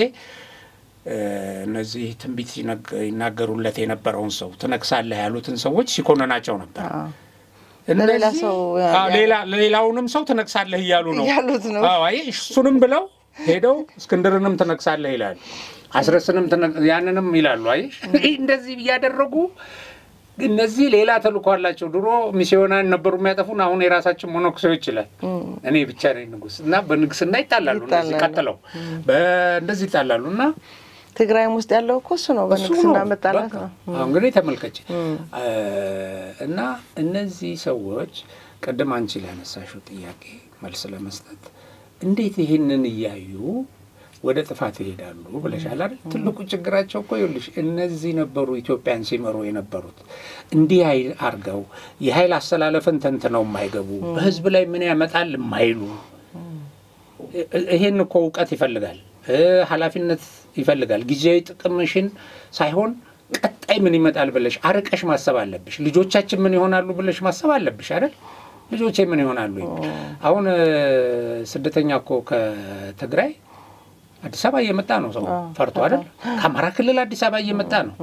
እነዚህ ትንቢት ይናገሩለት የነበረውን ሰው ተነክሳለህ ያሉትን ሰዎች ሲኮነናቸው ነበር። ሌላውንም ሰው ተነክሳለህ እያሉ ነው። አይ እሱንም ብለው ሄደው እስክንድርንም ተነክሳለህ ይላሉ። አስረስንም ያንንም ይላሉ። አይ እንደዚህ ያደረጉ እነዚህ ሌላ ተልእኮ አላቸው ድሮ ሚስዮናን ነበሩ የሚያጠፉን አሁን የራሳችን ሞኖክሶች ይችላል እኔ ብቻ ነኝ ንጉስ እና በንግስና ይጣላሉ እነዚህ ቀጥለው በእንደዚህ ይጣላሉና ትግራይም ውስጥ ያለው እኮ እሱ ነው በንግስና መጣላት ነው አሁን እንግዲህ ተመልከች እና እነዚህ ሰዎች ቀደም አንቺ ላነሳሽው ጥያቄ መልስ ለመስጠት እንዴት ይሄንን ያዩ ወደ ጥፋት ይሄዳሉ ብለሻል አይደል ትልቁ ችግራቸው እኮ ይልሽ እነዚህ ነበሩ ኢትዮጵያን ሲመሩ የነበሩት እንዲህ አርገው የኃይል አስተላለፈን ተንተነው የማይገቡ በህዝብ ላይ ምን ያመጣል የማይሉ ይሄን እኮ ዕውቀት ይፈልጋል ኃላፊነት ይፈልጋል ጊዜያዊ ጥቅምሽን ሳይሆን ቀጣይ ምን ይመጣል ብለሽ አርቀሽ ማሰብ አለብሽ ልጆቻችን ምን ይሆናሉ ብለሽ ማሰብ አለብሽ አይደል ልጆቼ ምን ይሆናሉ አሁን ስደተኛ እኮ ከትግራይ አዲስ አበባ እየመጣ ነው ሰው ፈርቶ አይደል ከአማራ ክልል አዲስ አበባ እየመጣ ነው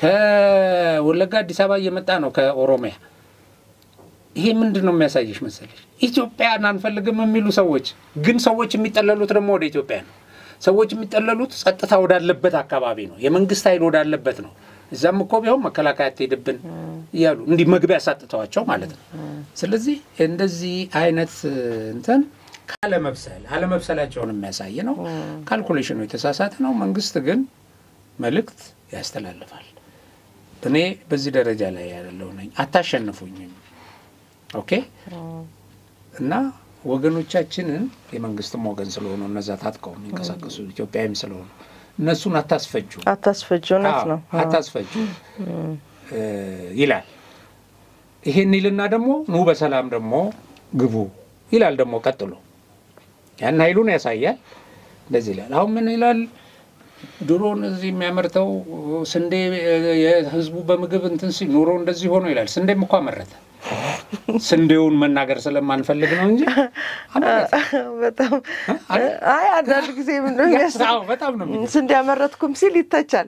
ከወለጋ አዲስ አበባ እየመጣ ነው ከኦሮሚያ ይሄ ምንድነው የሚያሳይሽ መሰለሽ ኢትዮጵያን አንፈልግም የሚሉ ሰዎች ግን ሰዎች የሚጠለሉት ደግሞ ወደ ኢትዮጵያ ነው ሰዎች የሚጠለሉት ጸጥታ ወዳለበት አካባቢ ነው የመንግስት ኃይል ወዳለበት ነው እዛም እኮ ቢሆን መከላከያ ተይደብን ይያሉ እንዲ መግቢያ ያሳጥተዋቸው ማለት ነው ስለዚህ እንደዚህ አይነት እንትን አለመብሰላቸውን የሚያሳይ ነው ካልኩሌሽኑ የተሳሳተ ነው መንግስት ግን መልእክት ያስተላልፋል እኔ በዚህ ደረጃ ላይ ያለው ነኝ አታሸንፉኝም ኦኬ እና ወገኖቻችንን የመንግስትም ወገን ስለሆነ እነዛ ታጥቀው የሚንቀሳቀሱ ኢትዮጵያዊም ስለሆነ እነሱን አታስፈጁ ነው አታስፈጁ ይላል ይሄን ይልና ደግሞ ኑ በሰላም ደግሞ ግቡ ይላል ደግሞ ቀጥሎ ያን ኃይሉን ያሳያል እንደዚህ ይላል አሁን ምን ይላል ድሮን እዚህ የሚያመርተው ስንዴ የህዝቡ በምግብ እንትን ሲኖር እንደዚህ ሆኖ ይላል ስንዴም እኮ አመረተ ስንዴውን መናገር ስለማንፈልግ ነው እንጂ በጣም አንዳንድ ጊዜ ምን ነው ያሳው በጣም ነው ስንዴ አመረትኩም ሲል ይተቻል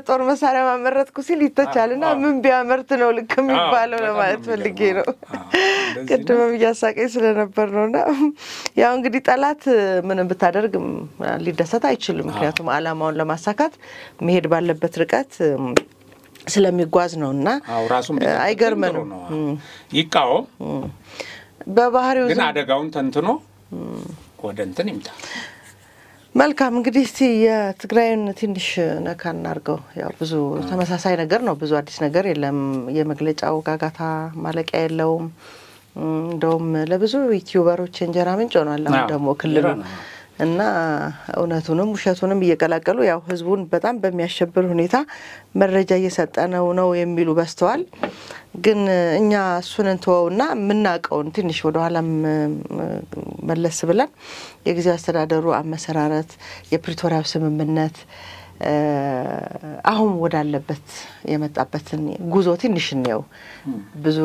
ጦር መሳሪያ ማመረትኩ ሲል ይተቻልና ምን ቢያመርት ነው ልክ የሚባለው ለማለት ፈልጌ ነው ቅድም ያሳቀኝ ስለነበር ነውና ያው እንግዲህ ጠላት ምንም ብታደርግ ሊደሰት አይችልም ምክንያቱም አላማውን ለማሳካት መሄድ ባለበት ርቀት ስለሚጓዝ ነውና ራሱን አይገርመንም ይቃው በባህሪው ግን አደጋውን ተንትኖ ወደ እንትን ይምጣ መልካም እንግዲህ እስቲ የትግራይን ትንሽ ነካና አርገው ያው ብዙ ተመሳሳይ ነገር ነው ብዙ አዲስ ነገር የለም የመግለጫው ጋጋታ ማለቂያ የለውም እንደውም ለብዙ ዩቲዩበሮች እንጀራ ምንጭ ሆኗል አሁን ደግሞ ክልሉ እና እውነቱንም ውሸቱንም እየቀላቀሉ ያው ህዝቡን በጣም በሚያሸብር ሁኔታ መረጃ እየሰጠነው ነው የሚሉ በስተዋል ግን እኛ እሱን እንተውና ምናቀውን ትንሽ ወደ ኋላም መለስ ብለን የጊዜው አስተዳደሩ አመሰራረት የፕሪቶሪያው ስምምነት አሁን ወዳለበት የመጣበትን ጉዞ ትንሽ ነው ብዙ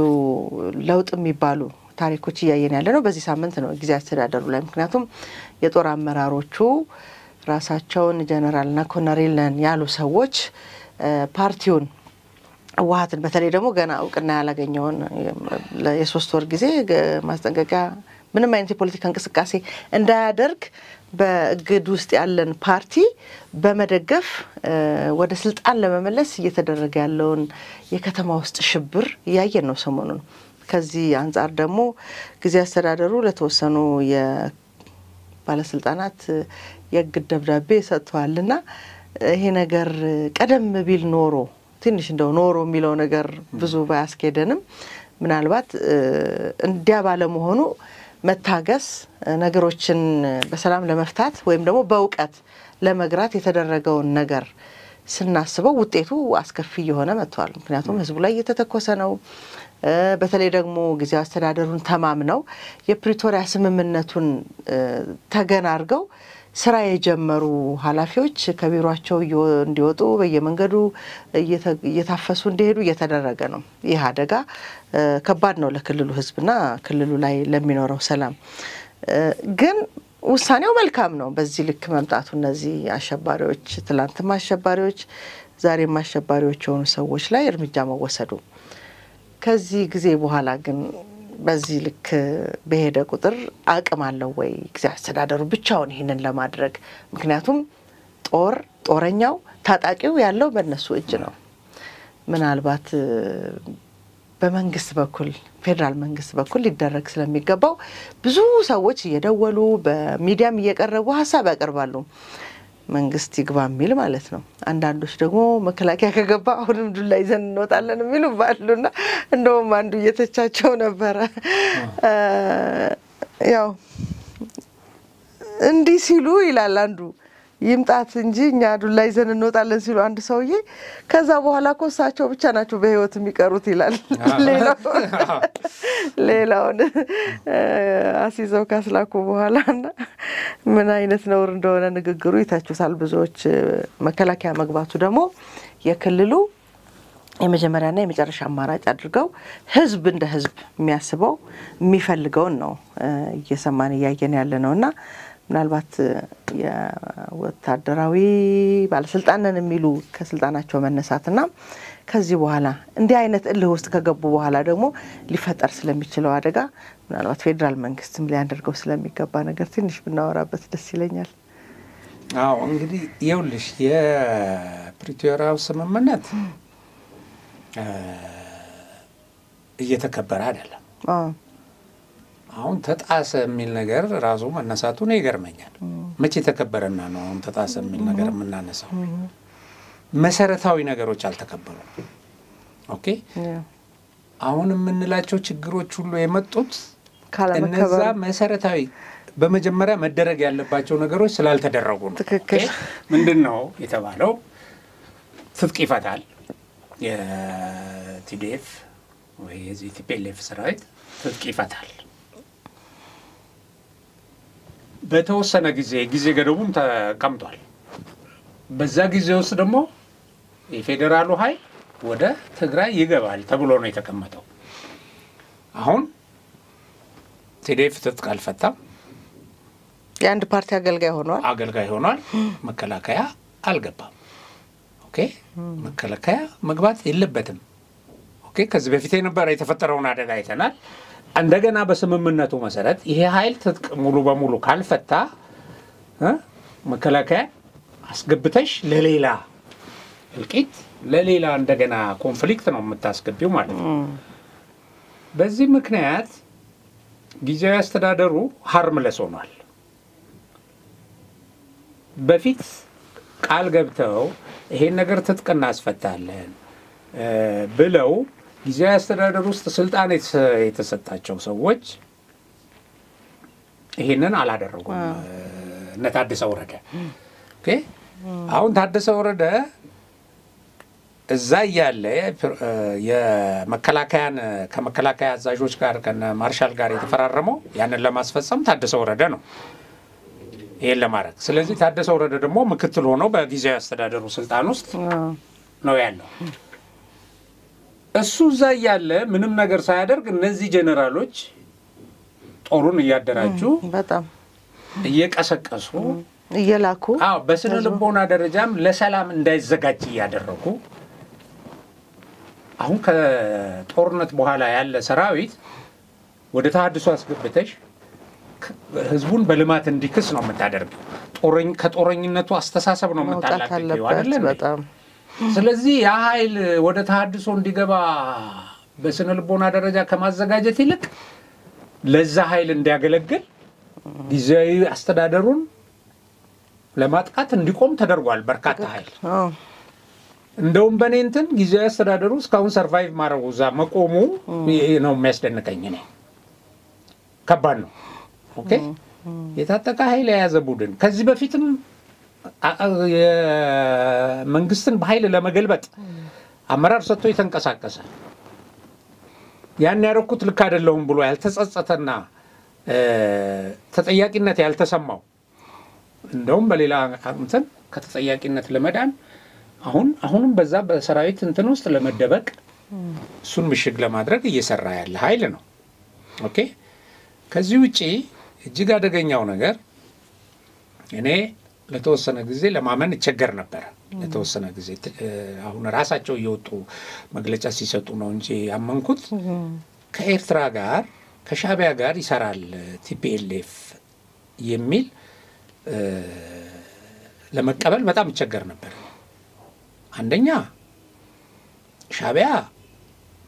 ለውጥ የሚባሉ ታሪኮች ያየን ያለ ነው በዚህ ሳምንት ነው ጊዜ አስተዳደሩ ላይ ምክንያቱም የጦር አመራሮቹ ራሳቸውን ጀነራልና ኮሎኔል ነን ያሉ ሰዎች ፓርቲውን ዋሃትን በተለይ ደግሞ ገና እውቅና ያላገኘውን የሶስት ወር ጊዜ ማስጠንቀቂያ ምንም አይነት የፖለቲካ እንቅስቃሴ እንዳያደርግ በእግድ ውስጥ ያለን ፓርቲ በመደገፍ ወደ ስልጣን ለመመለስ እየተደረገ ያለውን የከተማ ውስጥ ሽብር ያየን ነው ሰሞኑን ከዚህ አንፃር ደግሞ ጊዜ አስተዳደሩ ለተወሰኑ የባለስልጣናት የግድ ደብዳቤ ሰጥቷልና ይሄ ነገር ቀደም ቢል ኖሮ ትንሽ እንደው ኖሮ የሚለው ነገር ብዙ ባያስኬደንም ምናልባት እንዲያ ባለ መሆኑ መታገስ ነገሮችን በሰላም ለመፍታት ወይም ደግሞ በእውቀት ለመግራት የተደረገውን ነገር ስናስበው ውጤቱ አስከፊ የሆነ መጥቷል ምክንያቱም ህዝቡ ላይ እየተተኮሰ ነው በተለይ ደግሞ ጊዜው አስተዳደሩን ተማምነው የፕሪቶሪያ ስምምነቱን ተገናርገው ስራ የጀመሩ ኃላፊዎች ከቢሮአቸው እንዲወጡ በየመንገዱ እየታፈሱ እንዲሄዱ እየተደረገ ነው ይህ አደጋ ከባድ ነው ለክልሉ ህዝብና ክልሉ ላይ ለሚኖረው ሰላም ግን ውሳኔው መልካም ነው በዚህ ልክ መምጣቱ እነዚህ አሸባሪዎች ትላንትም አሸባሪዎች ዛሬም አሸባሪዎች ሆኑ ሰዎች ላይ እርምጃ መወሰዱ ከዚህ ጊዜ በኋላ ግን በዚህ ልክ በሄደ ቁጥር አቅም አለው ወይ ጊዜ አስተዳደሩ ብቻውን ይሄንን ለማድረግ ምክንያቱም ጦረኛው ታጣቂው ያለው በእነሱ እጅ ነው ምናልባት በመንግስት በኩል ፌደራል መንግስት በኩል ሊደረግ ስለሚገባው ብዙ ሰዎች እየደወሉ በሚዲያም እየቀረቡ ሐሳብ ያቀርባሉ መንግስት ይግባ የሚል ማለት ነው አንዳንዶች ደግሞ መከላከያ ከገባ አሁንም ዱላ ይዘን እንወጣለን የሚሉ ባሉና እንደውም አንዱ እየተቻቸው ነበር ያው እንዲህ ሲሉ ይላል አንዱ ይምጣት እንጂ እኛ ዱላ ይዘን እንወጣለን ሲሉ አንድ ሰውዬ ከዛ በኋላ ኮሳቸው ብቻ ናቸው በህይወት የሚቀሩት ይላል ሌላውን አሲዘው ካስላኩ በኋላና ምን አይነት ነው እንደሆነ ንግግሩ ይታችሁታል ብዙዎች መከላከያ መግባቱ ደግሞ የክልሉ የመጀመሪያና የመጨረሻ አማራጭ አድርገው ህዝብ እንደ ህዝብ የሚያስበው የሚፈልገው ነው እየሰማን ያያየን ያለ ነውና ምናልባት የወታደራዊ ባለስልጣናን የሚሉ ከስልጣናቸው መነሳትና ከዚህ በኋላ እንዲህ አይነት እልህ ውስጥ ከገቡ በኋላ ደግሞ ሊፈጠር ስለሚችለው አደጋ ምናልባት ፌደራል መንግስትም ሊያደርገው ስለሚገባ ነገር ትንሽ ብናወራበት ደስ ይለኛል አዎ እንግዲህ ይኸውልሽ የፕሪቶሪያው ስምምነት እየተከበረ አይደለም አሁን ተጣሰ የሚል ነገር ራሱ መነሳቱ ነው ይገርመኛል መቼ ተከበረና ነው አሁን ተጣሰ የሚል ነገር የምናነሳው መሰረታዊ ነገሮች አልተከበሩም ኦኬ አሁን የምንላቸው ችግሮች ሁሉ የመጡት እነዛ መሰረታዊ በመጀመሪያ መደረግ ያለባቸው ነገሮች ስላልተደረጉ ነው ትክክል ምንድነው የተባለው ትጥቅ ይፈታል የቲዲኤፍ ወይ የቲፒኤልኤፍ ሰራዊት ትጥቅ ይፈታል በተወሰነ ጊዜ ገደቡም ተቀምጧል በዛ ጊዜ ውስጥ ደግሞ የፌደራሉ ኃይል ወደ ትግራይ ይገባል ተብሎ ነው የተቀመጠው አሁን ቲዲኤፍ ትጥቅ አልፈታም የአንድ ፓርቲ አገልጋይ ሆኗል መከላከያ አልገባም ኦኬ መከላከያ መግባት የለበትም ኦኬ ከዚህ በፊት የነበረ የተፈጠረውን አደጋ አይተናል እንደገና በስምምነቱ መሰረት ይሄ ኃይል ትጥቅ ሙሉ በሙሉ ካልፈታ መከላከያ አስገብተሽ ለሌላ እልቂት ለሌላ እንደገና ኮንፍሊክት ነው የምታስገቢው ማለት ነው በዚህ ምክንያት ጊዜያዊ አስተዳደሩ ሃርምለስ ሆኗል በፊት ቃል ገብተው ይሄን ነገር ትጥቅ እናስፈታለን ብለው ጊዜያዊ አስተዳደር ውስጥ ስልጣን የተሰጣቸው ሰዎች ይሄንን አላደረጉም ታደሰ ወረደ ኦኬ አሁን ታደሰ ወረደ እዛ ያለ የመከላከያን ከመከላከያ አዛዦች ጋር ከነ ማርሻል ጋር የተፈራረመው ያንን ለማስፈጸም ታደሰ ወረደ ነው ይሄን ለማድረግ ስለዚህ ታደሰ ወረደ ደግሞ ምክትል ሆኖ በጊዜያዊ አስተዳደሩ ስልጣን ውስጥ ነው ያለው እሱ እዛ ያለ ምንም ነገር ሳያደርግ እነዚህ ጀነራሎች ጦሩን እያደራጁ በጣም እየቀሰቀሱ እየላኩ በስነ ልቦና ደረጃም ለሰላም እንዳይዘጋጅ ያደረጉ አሁን ከጦርነት በኋላ ያለ ሰራዊት ወደ ተሐድሶ አስገብተሽ ህዝቡን በልማት እንዲክስ ነው የምታደርገው ከጦረኝነቱ አስተሳሰብ ነው የምታላቀቀው አይደል በጣም ስለዚህ ያ ኃይል ወደ ተሐድሶ እንዲገባ በስነ ልቦና ደረጃ ከማዘጋጀት ይልቅ ለዛ ኃይል እንዲያገለግል ጊዜያዊ አስተዳደሩን ለማጥቃት እንዲቆም ተደርጓል በርካታ ኃይል እንደውም በኔንተን ጊዜያዊ አስተዳደሩ እስካሁን ሰርቫይቭ ማድረጉ እዛ መቆሙ ነው የሚያስደንቀኝ ነው ከባድ ነው ኦኬ የታጠቀ ኃይል የያዘ ቡድን ከዚህ በፊትም የመንግስትን በኃይል ለመገልበጥ አመራር ሰጥቶ የተንቀሳቀሰ ያን ያረኩት ልክ አይደለም ብሎ ያልተጸጸተና ተጠያቂነት ያልተሰማው እንደውም በሌላ እንትን ከተጠያቂነት ለመዳን አሁንም በዛ በሰራዊት እንትን ውስጥ ለመደበቅ እሱን ምሽግ ለማድረግ እየሰራ ያለ ኃይል ነው ኦኬ ከዚህ ውጪ እጅግ አደገኛው ነገር እኔ ለተወሰነ ጊዜ ለማመን እቸገር ነበር ለተወሰነ ጊዜ አሁን ራሳቸው እየወጡ መግለጫ ሲሰጡ ነው እንጂ ያመንኩት ከኤርትራ ጋር ከሻቢያ ጋር ይሰራል ቲፒኤልኤፍ የሚል ለመቀበል በጣም እቸገር ነበር አንደኛ ሻቢያ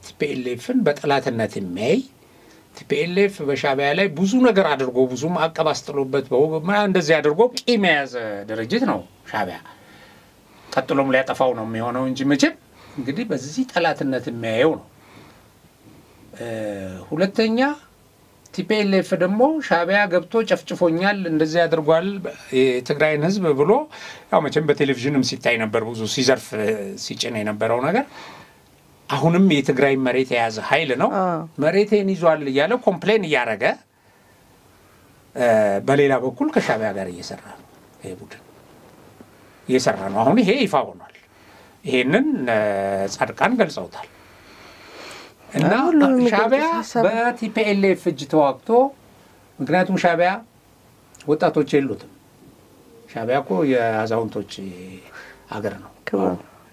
ቲፒኤልኤፍን በጠላትነት የሚያይ ቲፒኤልኤፍ በሻቢያ ላይ ብዙ ነገር አድርጎ ብዙ ማዕቀብ አስጥሎበት እንደዚህ አድርጎ ቂም የያዘ ድርጅት ነው ሻቢያ። ቀጥሎም ሊያጠፋው ነው የሚሆነው እንጂ መቼም እንግዲህ በዚህ ጠላትነት የሚያየው ነው። ሁለተኛ ቲፒኤልኤፍ ደግሞ ሻቢያ ገብቶ ጨፍጭፎኛል እንደዚህ አድርጓል የትግራይን ህዝብ ብሎ ያው መቼም በቴሌቪዥንም ሲታይ ነበር ብዙ ሲዘርፍ ሲጭን የነበረው ነገር። አሁንም የትግራይ መሬት የያዘ ኃይል ነው መሬቴን ይዟል እያለ ኮምፕሌን እያረገ በሌላ በኩል ከሻቢያ ጋር እየሰራ ነው። ይሄ ቡድን እየሰራ ነው። አሁን ይሄ ይፋ ሆኗል። ይሄንን ጻድቃን ገልጸውታል። እና ሻቢያ በቲፒኤልኤፍ እጅ ተዋግቶ ምክንያቱም ሻቢያ ወጣቶች የሉትም። ሻቢያ እኮ የአዛውንቶች አገር ነው።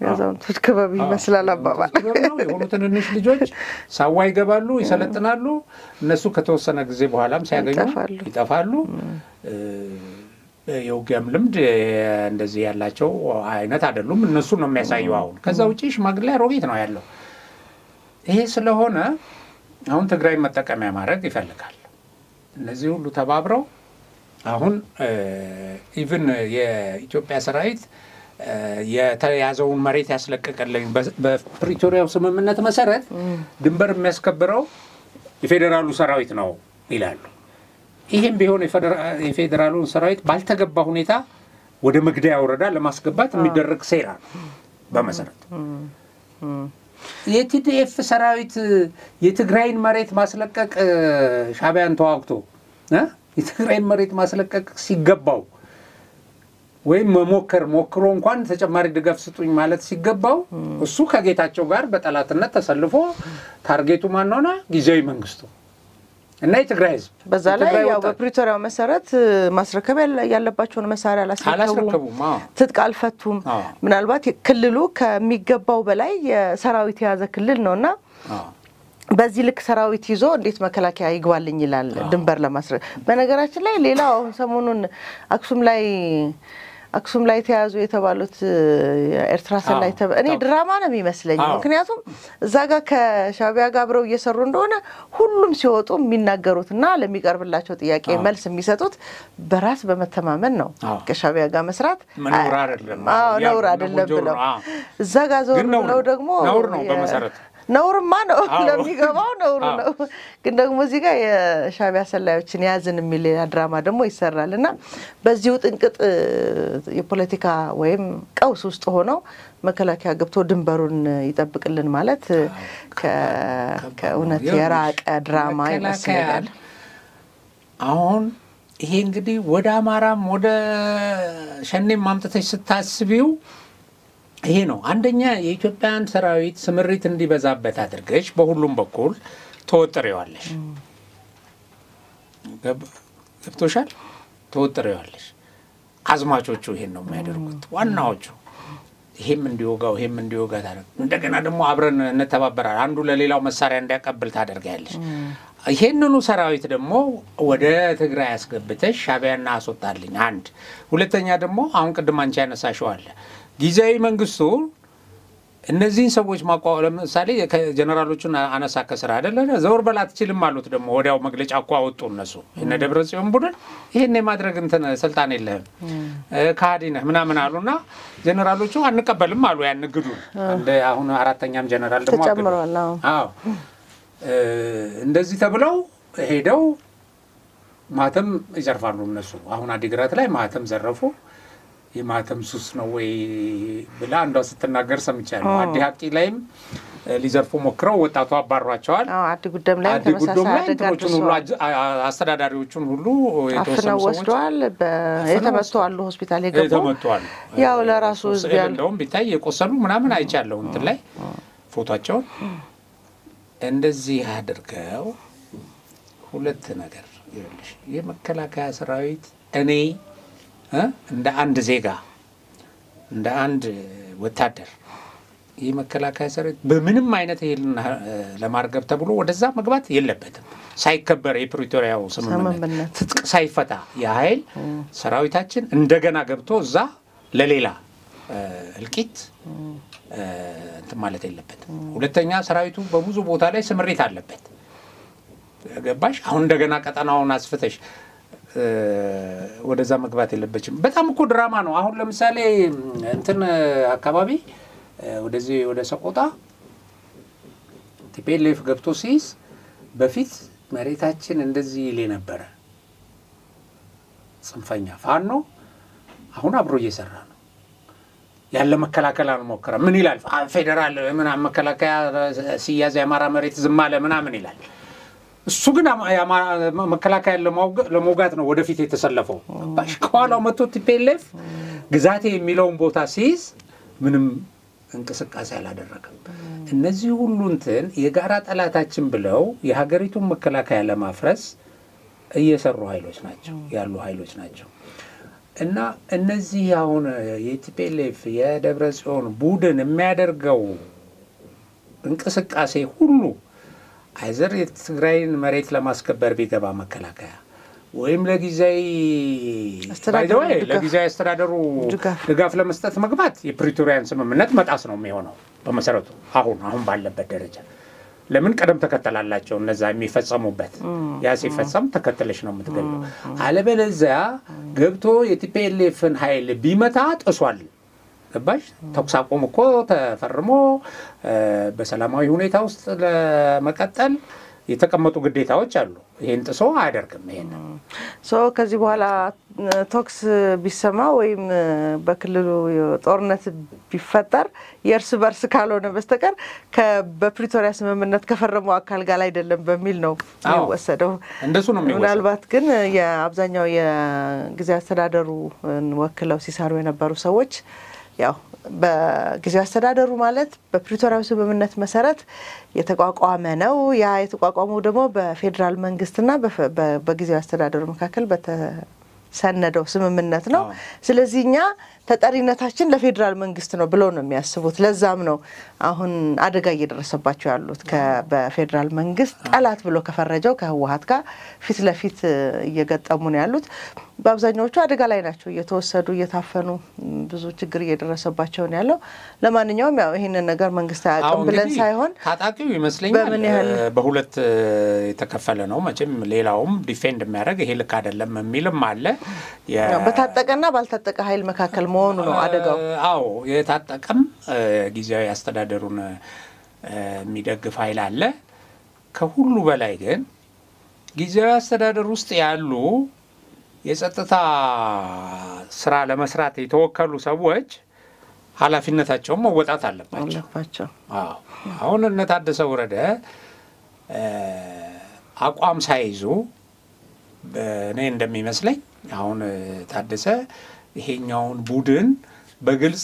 የአዛውንቶች ክበብ ይመስላል አባባል። የሆኑ ትንንሽ ልጆች ሳዋ ይገባሉ፣ ይሰለጥናሉ። እነሱ ከተወሰነ ጊዜ በኋላም ሲያገኙ ይጠፋሉ። የውጊያም ልምድ እንደዚህ ያላቸው አይነት አይደሉም። እነሱ ነው የሚያሳየው አሁን። ከዛ ውጪ ሽማግሌ አሮጊት ነው ያለው። ይሄ ስለሆነ አሁን ትግራይ መጠቀሚያ ማድረግ ይፈልጋል። እነዚህ ሁሉ ተባብረው አሁን ኢቭን የኢትዮጵያ ሰራዊት የተያዘውን መሬት ያስለቀቀልኝ በፕሪቶሪያው ስምምነት መሰረት ድንበር የሚያስከብረው የፌደራሉ ሰራዊት ነው ይላሉ። ይሄም ቢሆን የፌደራሉን ሰራዊት ባልተገባ ሁኔታ ወደ መግደያ ወረዳ ለማስገባት የሚደረግ ሴራ ነው በመሰረቱ። የቲዲኤፍ ሰራዊት የትግራይን መሬት ማስለቀቅ ሻቢያን ተዋግቶ የትግራይን መሬት ማስለቀቅ ሲገባው ወይም ሞክሮ እንኳን ተጨማሪ ድጋፍ ስጡኝ ማለት ሲገባው እሱ ከጌታቸው ጋር በጠላትነት ተሰልፎ ታርጌቱ ማን ሆነ? ጊዜያዊ መንግስቱ እና የትግራይ ህዝብ በዛ ላይ ያው በፕሪቶሪያው መሰረት ማስረከብ ያለባቸውን መሳሪያ አላስረከቡም። ትጥቅ አልፈቱም። ምናልባት ክልሉ ከሚገባው በላይ የሰራዊት የያዘ ክልል ነውና በዚህ ልክ ሰራዊት ይዞ እንዴት መከላከያ ይግባልኝ ይላል ድንበር ለማስረ በነገራችን ላይ ሌላው ሰሞኑን አክሱም ላይ ተያዙ የተባሉት ኤርትራ ሰላይ እኔ ድራማ ነው የሚመስለኝ። ምክንያቱም እዛ ጋር ከሻቢያ ጋር አብረው እየሰሩ እንደሆነ ሁሉም ሲወጡ የሚናገሩትና ለሚቀርብላቸው ጥያቄ መልስ የሚሰጡት በራስ በመተማመን ነው። ከሻቢያ ጋር መስራት ነውር አይደለም ብለው እዛ ጋር ዞር ብለው ደግሞ ነውር ነው በመሰረቱ ነውርማ ነው ለሚገባው ነውር ነው። ግን ደግሞ እዚህ ጋር የሻቢያ ሰላዮችን ያዝን የሚል ድራማ ደግሞ ይሰራልና በዚሁ ጥንቅጥ የፖለቲካ ወይም ቀውስ ውስጥ ሆነው መከላከያ ገብቶ ድንበሩን ይጠብቅልን ማለት ከእውነት የራቀ ድራማ ይመስላል። አሁን ይሄ እንግዲህ ወደ አማራም ወደ ሸኔም ማምጣተሽ ስታስቢው ይሄ ነው። አንደኛ የኢትዮጵያን ሰራዊት ስምሪት እንዲበዛበት አድርገሽ በሁሉም በኩል ተወጥረዋለሽ። ገብቶሻል? ተወጥረዋለሽ። አዝማቾቹ ይሄን ነው የሚያደርጉት ዋናዎቹ። ይሄም እንዲወጋ ታደርግ እንደገና ደግሞ አብረን እንተባበራለን። አንዱ ለሌላው መሳሪያ እንዲያቀብል ታደርጋለሽ። ይሄንኑ ሰራዊት ደግሞ ወደ ትግራይ ያስገብተሽ ሻቢያና አስወጣልኝ አንድ። ሁለተኛ ደግሞ አሁን ቅድም አንቺ ያነሳሽው አለ ጊዜያዊ መንግስቱ እነዚህን ሰዎች ማቋቋም ለምሳሌ ጀነራሎቹን አነሳ ከስራ አይደለ ዘወር በላት ይችላል ማለት ደግሞ ወዲያው መግለጫ እኮ አወጡ እነሱ እነ ደብረጽዮን ቡድን ይሄን የማድረግ እንትን ስልጣን የለህም ካዲነህ ምናምን አሉና ጀነራሎቹ አንቀበልም አሉ ያንግዱ እንደ አሁን አራተኛም ጀነራል ደግሞ ተጨምሯል። አዎ እንደዚህ ተብለው ሄደው ማተም ይዘርፋሉ እነሱ። አሁን አዲግራት ላይ ማተም ዘረፉ። የማተም ሱስ ነው ወይ ብላ አንዷ ስትናገር ሰምቻለሁ። አዲ ሀቂ ላይም ሊዘርፉ ሞክረው ወጣቱ አባሯቸዋል። አዲ ጉደም ላይ ተመሳሳይ አደጋዎችን ሁሉ አስተዳዳሪዎችን ሁሉ የተወሰኑ ወስደዋል። የተመቱ አሉ ሆስፒታል የገቡ ያው ለራሱ ህዝብ ያለው እንደውም ቢታይ የቆሰሉ ምናምን አይቻለሁ እንትን ላይ ፎቶአቸው እንደዚህ አድርገው ሁለት ነገር ይልሽ የመከላከያ ሰራዊት እኔ እንደ አንድ ዜጋ እንደ አንድ ወታደር የመከላከያ ሰራዊት በምንም አይነት ይሄን ለማርገብ ተብሎ ወደዛ መግባት የለበትም። ሳይከበር የፕሪቶሪያው ስምምነት ትጥቅ ሳይፈታ የኃይል ሰራዊታችን እንደገና ገብቶ እዛ ለሌላ እልቂት እንትን ማለት የለበትም። ሁለተኛ ሰራዊቱ በብዙ ቦታ ላይ ስምሪት አለበት። ገባሽ? አሁን እንደገና ቀጠናውን አስፍተሽ ወደዛ መግባት የለበችም። በጣም እኮ ድራማ ነው። አሁን ለምሳሌ እንትን አካባቢ ወደዚህ ወደ ሰቆጣ ቲፒኤልኤፍ ገብቶ ሲይዝ በፊት መሬታችን እንደዚህ ይል ነበር ጽንፈኛ ፋኖ አሁን አብሮ እየሰራ ነው ያለ መከላከል አልሞከረም። ምን ይላል ፌደራል ምናምን መከላከያ ሲያዝ የአማራ መሬት ዝም አለ ምናምን ይላል። እሱ ግን መከላከያ ለሞጋት ነው ወደፊት የተሰለፈው። ባሽ ከኋላው መጥቶ ቲፒኤልኤፍ ግዛቴ የሚለውን ቦታ ሲይዝ ምንም እንቅስቃሴ አላደረገም። እነዚህ ሁሉ እንትን የጋራ ጠላታችን ብለው የሀገሪቱን መከላከያ ለማፍረስ እየሰሩ ኃይሎች ናቸው ያሉ ኃይሎች ናቸው። እና እነዚህ አሁን የቲፒኤልኤፍ የደብረጽዮን ቡድን የሚያደርገው እንቅስቃሴ ሁሉ አይዘር የትግራይን መሬት ለማስከበር ቢገባ መከላከያ ወይም ለጊዜያዊ አስተዳደሩ ድጋፍ ለመስጠት መግባት የፕሪቶሪያን ስምምነት መጣስ ነው የሚሆነው በመሰረቱ አሁን ባለበት ደረጃ። ለምን ቀደም ተከተላላቸው እነዛ የሚፈጸሙበት ያ ሲፈጸም ተከተለሽ ነው የምትገኘው። አለበለዚያ ገብቶ የቲፒኤልኤፍን ኃይል ቢመታ ጥሷል። ገባሽ? ተኩስ አቁም እኮ ተፈርሞ በሰላማዊ ሁኔታ ውስጥ ለመቀጠል የተቀመጡ ግዴታዎች አሉ። ይሄን ጥሶ አያደርግም። ይሄን ከዚህ በኋላ ቶክስ ቢሰማ ወይም በክልሉ ጦርነት ቢፈጠር የእርስ በርስ ካልሆነ በስተቀር በፕሪቶሪያ ስምምነት ከፈረመው አካል ጋር አይደለም በሚል ነው የሚወሰደው። እንደሱ ነው የሚወሰደው። ምናልባት ግን የአብዛኛው የጊዜያዊ አስተዳደሩ ወክለው ሲሰሩ የነበሩ ሰዎች ያው በጊዜያዊ አስተዳደሩ ማለት በፕሪቶሪያው ስምምነት መሰረት የተቋቋመ ነው። ያ የተቋቋመው ደግሞ በፌደራል መንግስትና በጊዜያዊ አስተዳደሩ መካከል በተሰነደው ስምምነት ነው። ስለዚህ እኛ ተጠሪነታችን ለፌደራል መንግስት ነው ብለው ነው የሚያስቡት። ለዛም ነው አሁን አደጋ እየደረሰባቸው ያሉት በፌደራል መንግስት ጠላት ብሎ ከፈረጀው ከህወሓት ጋር ፊት ለፊት እየገጠሙ ነው ያሉት። በአብዛኛዎቹ አደጋ ላይ ናቸው፣ እየተወሰዱ እየታፈኑ ብዙ ችግር እየደረሰባቸው ነው ያለው። ለማንኛውም ያው ይሄንን ነገር መንግስት አያውቅም ብለን ሳይሆን ታጣቂው ይመስለኛል በሁለት የተከፈለ ነው። መቼም ሌላውም ዲፌንድ የሚያደርግ ይሄ ልክ አይደለም የሚልም አለ። በታጠቀና ባልታጠቀ ኃይል መካከል መሆኑ ነው አደጋው። አዎ የታጠቀም ጊዜያዊ አስተዳደሩን የሚደግፍ ኃይል አለ። ከሁሉ በላይ ግን ጊዜያዊ አስተዳደር ውስጥ ያሉ የጸጥታ ስራ ለመስራት የተወከሉ ሰዎች ኃላፊነታቸውን መወጣት አለባቸው። አሁን እነ ታደሰ ወረደ አቋም ሳይዙ እኔ እንደሚመስለኝ አሁን ታደሰ ይሄኛውን ቡድን በግልጽ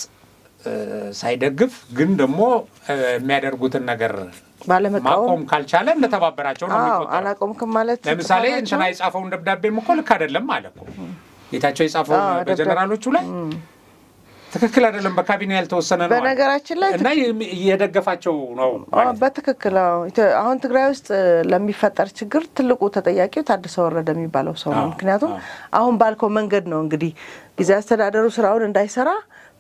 ሳይደግፍ ግን ደግሞ የሚያደርጉትን ነገር ማቆም ካልቻለ እንደተባበራቸው ነው የሚቆጠረው። አላቆምኩም ማለት ለምሳሌ እንትና የጻፈውን ደብዳቤም እኮ ልክ አይደለም ማለት ነው። ጌታቸው የጻፈው በጀነራሎቹ ላይ ትክክል አይደለም፣ በካቢኔ ያልተወሰነ ነው በነገራችን ላይ እና የደገፋቸው ነው ማለት በትክክል። አሁን ትግራይ ውስጥ ለሚፈጠር ችግር ትልቁ ተጠያቂው ታደሰ ወረደ የሚባለው ሰው ነው። ምክንያቱም አሁን ባልከው መንገድ ነው እንግዲህ ጊዜያዊ አስተዳደሩ ስራውን እንዳይሰራ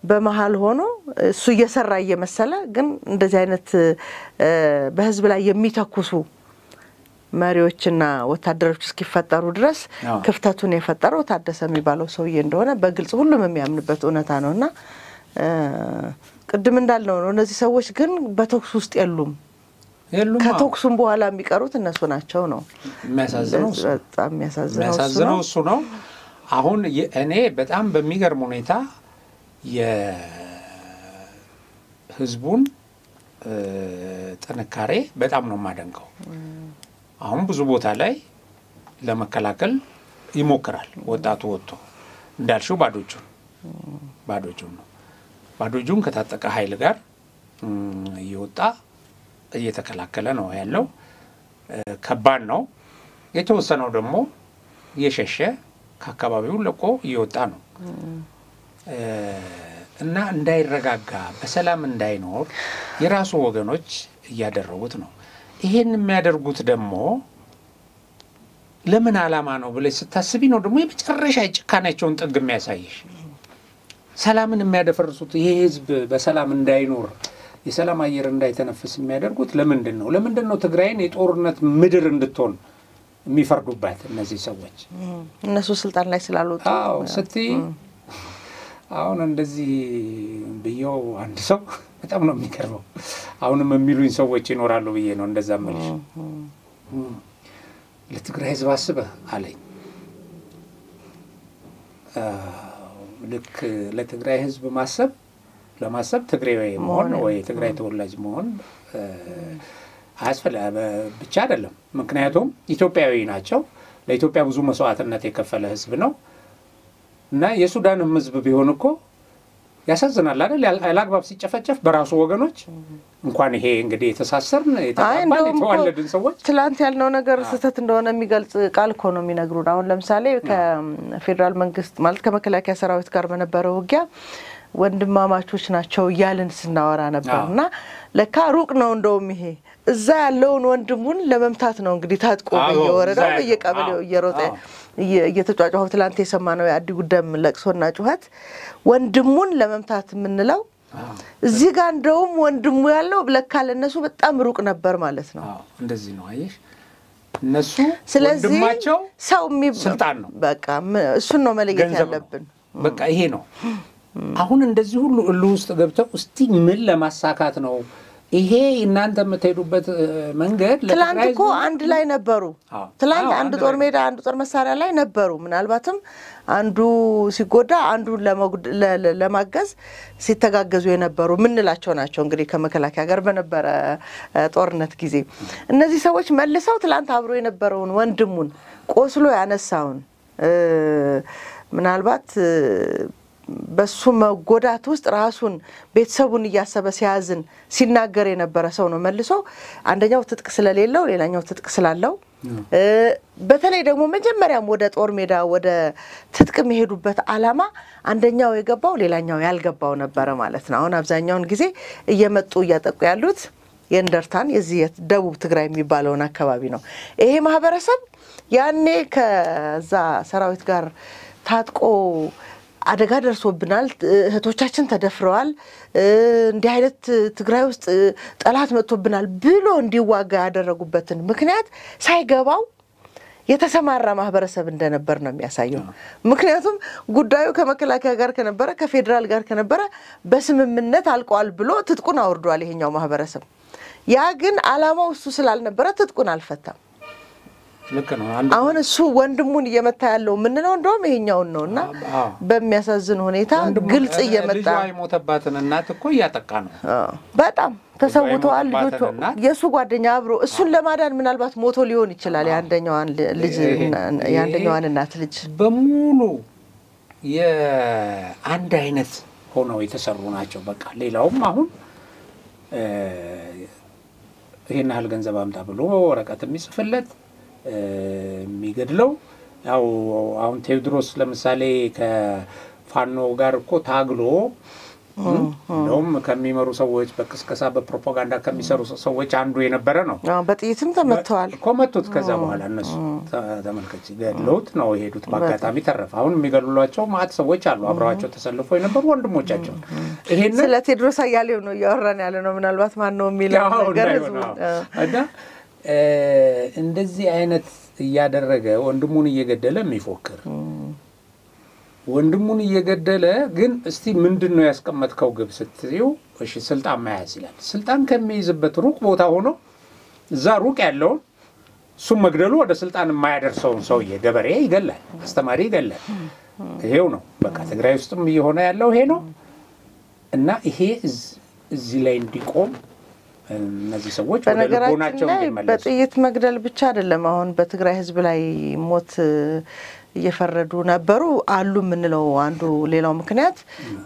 በመሃል ሆኖ እሱ እየሰራ እየመሰለ ግን እንደዚህ አይነት በህዝብ ላይ የሚተኩሱ መሪዎችና ወታደሮች እስኪፈጠሩ ድረስ ክፍተቱን የፈጠረው ታደሰ የሚባለው ሰውዬ እንደሆነ በግልጽ ሁሉም የሚያምንበት እውነታ ነውና ቅድም እንዳልነው ነው። እነዚህ ሰዎች ግን በተኩስ ውስጥ የሉም። ከተኩሱም በኋላ የሚቀሩት እነሱ ናቸው ነው የሚያሳዝነው እሱ ነው። አሁን እኔ በጣም በሚገርም ሁኔታ የህዝቡን ጥንካሬ በጣም ነው ማደንቀው። አሁን ብዙ ቦታ ላይ ለመከላከል ይሞክራል ወጣቱ ወጥቶ እንዳልሽው ባዶጁን ነው ባዶጁን ከታጠቀ ኃይል ጋር እየወጣ እየተከላከለ ነው ያለው። ከባድ ነው። የተወሰነው ደግሞ የሸሸ ከአካባቢው ለቆ እየወጣ ነው እና እንዳይረጋጋ በሰላም እንዳይኖር የራሱ ወገኖች እያደረጉት ነው። ይሄን የሚያደርጉት ደግሞ ለምን ዓላማ ነው ብለሽ ስታስቢ ነው ደግሞ የመጨረሻ ጭካኔያቸውን ጥግ የሚያሳይሽ። ሰላምን የሚያደፈርሱት ይሄ ህዝብ በሰላም እንዳይኖር የሰላም አየር እንዳይተነፍስ የሚያደርጉት ለምንድን ነው ትግራይን የጦርነት ምድር እንድትሆን የሚፈርዱባት እነዚህ ሰዎች እነሱ ስልጣን ላይ ስላልወጡ አዎ ስትይ አሁን እንደዚህ በየው አንድ ሰው በጣም ነው የሚቀርበው አሁንም የሚሉኝ ሰዎች ይኖራሉ ብዬ ነው እንደዛ መልሽ ለትግራይ ህዝብ አስበህ አለኝ ልክ ለትግራይ ህዝብ ለማሰብ ትግራይ መሆን ወይ ትግራይ ተወላጅ መሆን አስፈላ ብቻ አይደለም ምክንያቱም ኢትዮጵያዊ ናቸው ለኢትዮጵያ ብዙ መስዋዕትነት የከፈለ ህዝብ ነው እና የሱዳንም ህዝብ ቢሆን እኮ ያሳዝናል አይደል ያላግባብ ሲጨፈጨፍ በራሱ ወገኖች እንኳን ይሄ እንግዲህ የተሳሰርን የተዋለድን ሰዎች ትላንት ያልነው ነገር ስህተት እንደሆነ የሚገልጽ ቃል እኮ ነው የሚነግሩን አሁን ለምሳሌ ከፌደራል መንግስት ማለት ከመከላከያ ሰራዊት ጋር በነበረው ውጊያ ወንድማማቾች ናቸው ያልን ስናወራ ነበርና ለካ ሩቅ ነው እንደውም ይሄ እዛ ያለውን ወንድሙን ለመምታት ነው እንግዲህ ታጥቆ በየወረዳው በየቀበሌው እየሮጠ እየተጫጫው ትላንት የሰማነው ያዲ ጉደም ለቅሶና ጩኸት ወንድሙን ለመምታት ምንለው እዚህ ጋር እንደውም ወንድሙ ያለው ለካ ለነሱ በጣም ሩቅ ነበር ማለት ነው እንደዚህ ነው አየሽ እነሱ ወንድማቸው ሰው ስልጣን ነው በቃ እሱን ነው መለየት ያለብን በቃ ይሄ ነው አሁን እንደዚህ ሁሉ ውስጥ ገብተው እስቲ ምን ለማሳካት ነው ይሄ እናንተ የምትሄዱበት መንገድ ትላንት እኮ አንድ ላይ ነበሩ ትላንት አንድ ጦር ሜዳ አንድ ጦር መሳሪያ ላይ ነበሩ ምናልባትም አንዱ ሲጎዳ አንዱ ለማገዝ ሲተጋገዙ የነበሩ ምንላቸው ናቸው እንግዲህ ከመከላከያ ጋር በነበረ ጦርነት ጊዜ እነዚህ ሰዎች መልሰው ትላንት አብሮ የነበረውን ወንድሙን ቆስሎ ያነሳውን ምናልባት በሱ መጎዳት ውስጥ ራሱን ቤተሰቡን ያያሰበ ሲያዝን ሲናገር የነበረ ሰው ነው መልሶ አንደኛው ትጥቅ ስለሌለው ሌላኛው ትጥቅ ስላለው በተለይ ደግሞ መጀመሪያም ወደ ጦር ሜዳ ወደ ትጥቅ መሄዱበት አላማ አንደኛው የገባው ሌላኛው ያልገባው ነበር ማለት ነው አሁን አብዛኛውን ጊዜ እየመጡ ያጠቁ ያሉት የእንደርታን የዚህ ደቡብ ትግራይ የሚባለውን አካባቢ ነው ይሄ ማህበረሰብ ያኔ ከዛ ሰራዊት ጋር ታጥቆ አደጋ ደርሶብናል እህቶቻችን ተደፍረዋል እንዲህ አይነት ትግራይ ውስጥ ጠላት መጥቶብናል ብሎ እንዲዋጋ ያደረጉበትን ምክንያት ሳይገባው የተሰማራ ማህበረሰብ እንደነበር ነው የሚያሳየው ምክንያቱም ጉዳዩ ከመከላከያ ጋር ከነበረ ከፌደራል ጋር ከነበረ በስምምነት አልቋል ብሎ ትጥቁን አውርዷል ይሄኛው ማህበረሰብ ያ ግን አላማው እሱ ስላልነበረ ትጥቁን አልፈታም ልክ ነው አሁን እሱ ወንድሙን እየመታ ያለው ምን ነው እንደውም ይሄኛው ነውና በሚያሳዝን ሁኔታ ግልጽ እየመጣ አይሞተባትን እናት እኮ ያጠቃ ነው በጣም ተሰውተዋል ልጆቹ የሱ ጓደኛ አብሮ እሱን ለማዳን ምናልባት ሞቶ ሊሆን ይችላል ያንደኛዋን ልጅ ያንደኛዋን እናት ልጅ በሙሉ የአንድ አይነት ሆነው የተሰሩ ናቸው በቃ ሌላውም አሁን ይሄን ያህል ገንዘብ አምጣ ብሎ ወረቀት የሚጽፍለት የሚገድለው ያው አሁን ቴዎድሮስ ለምሳሌ ከፋኖ ጋር እኮ ታግሎ እንደውም ከሚመሩ ሰዎች በቅስቀሳ በፕሮፓጋንዳ ከሚሰሩ ሰዎች አንዱ የነበረ ነው በጥይትም ተመተዋል ኮመቱት ከዛ በኋላ እነሱ ተመልከች ገድለውት ነው የሄዱት በአጋጣሚ ተረፈ አሁን የሚገሉላቸው ማት ሰዎች አሉ አብረዋቸው ተሰልፈው የነበሩ ወንድሞቻቸው ይሄን ስለ ቴዎድሮስ አያሌው ነው ያወራን ያለ ነው ምናልባት ማን ነው የሚለው ነገር እና እንደዚህ አይነት ያደረገ ወንድሙን እየገደለ የሚፎክር ወንድሙን እየገደለ ግን እስቲ ምንድነው ያስቀመጥከው ግብ ስትዩ እሺ ስልጣን መያዝ ይላል ስልጣን ከመይዝበት ሩቅ ቦታ ሆኖ እዛ ሩቅ ያለው እሱ መግደሉ ወደ ስልጣን የማያደርሰው ሰው የገበሬ ይገላል አስተማሪ ይገላል ይሄው ነው በቃ ትግራይ ውስጥም እየሆነ ያለው ይሄ ነው እና ይሄ እዚህ ላይ እንዲቆም እነዚህ ሰዎች ወደ ልቦናቸው እንዲመለሱ በጥይት መግደል ብቻ አይደለም አሁን በትግራይ ህዝብ ላይ ሞት እየፈረዱ ነበሩ አሉ ምንለው አንዱ ሌላው ምክንያት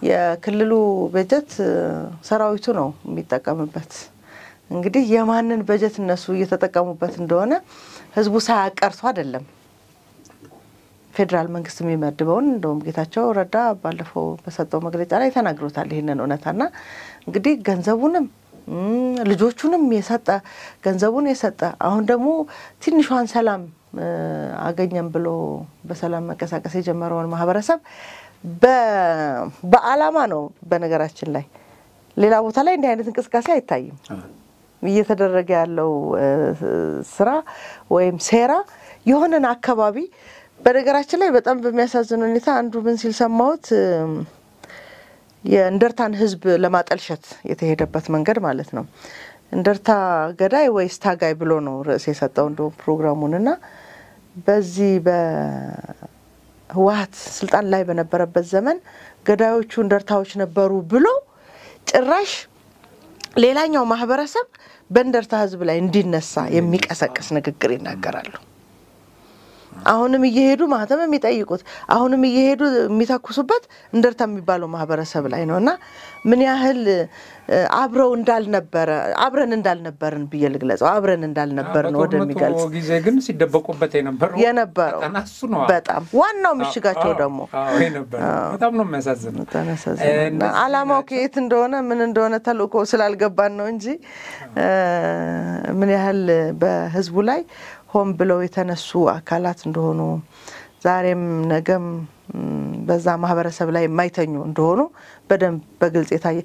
የክልሉ በጀት ሰራዊቱ ነው የሚጠቀምበት እንግዲህ የማንን በጀት እነሱ እየተጠቀሙበት እንደሆነ ህዝቡ ሳያቀርሱ አይደለም ፌደራል መንግስት የሚመድበውን እንደውም ጌታቸው ረዳ ባለፈው በሰጠው መግለጫ ላይ ተናግሮታል ይሄንን እውነታና እንግዲህ ገንዘቡንም ልጆቹንም የሰጠ ገንዘቡን የሰጠ አሁን ደግሞ ትንሿን ሰላም አገኘን ብሎ በሰላም መቀሳቀስ የጀመረውን ማህበረሰብ በአላማ ነው በነገራችን ላይ ሌላ ቦታ ላይ እንዲህ አይነት እንቅስቃሴ አይታይም እየተደረገ ያለው ስራ ወይም ሴራ የሆነን አካባቢ በነገራችን ላይ በጣም በሚያሳዝን ሁኔታ አንዱ ምን ሲል ሰማሁት የእንደርታን ህዝብ ለማጠልሸት የተሄደበት መንገድ ማለት ነው እንደርታ ገዳይ ወይስ ታጋይ ብሎ ነው ርዕስ የሰጠው እንደው ፕሮግራሙንና በዚህ በህወሓት ስልጣን ላይ በነበረበት ዘመን ገዳዮቹ እንደርታዎች ነበሩ ብሎ ጭራሽ ሌላኛው ማህበረሰብ በእንደርታ ህዝብ ላይ እንዲነሳ የሚቀሰቅስ ንግግር ይናገራሉ አሁንም እየሄዱ ማህተም የሚጠይቁት አሁንም እየሄዱ የሚታኩሱበት እንደርታ የሚባለው ማህበረሰብ ላይ ነውና ምን ያህል አብረን እንዳልነበርን በየልግለጸው አብረን እንዳልነበርን ወደሚገልጽ ጊዜ ግን ሲደበቁበት የነበረው ተናሱ ነው በጣም ዋናው ምሽጋቸው ደግሞ በጣም ነው የሚያሳዝነው እና አላማው ከየት እንደሆነ ምን እንደሆነ ተልቆ ስላልገባን ነው እንጂ ምን ያህል በህዝቡ ላይ ሆም ብለው የተነሱ አካላት እንደሆኑ ዛሬም ነገም በዛ ማህበረሰብ ላይ የማይተኙ እንደሆኑ በደንብ በግልጽ የታየ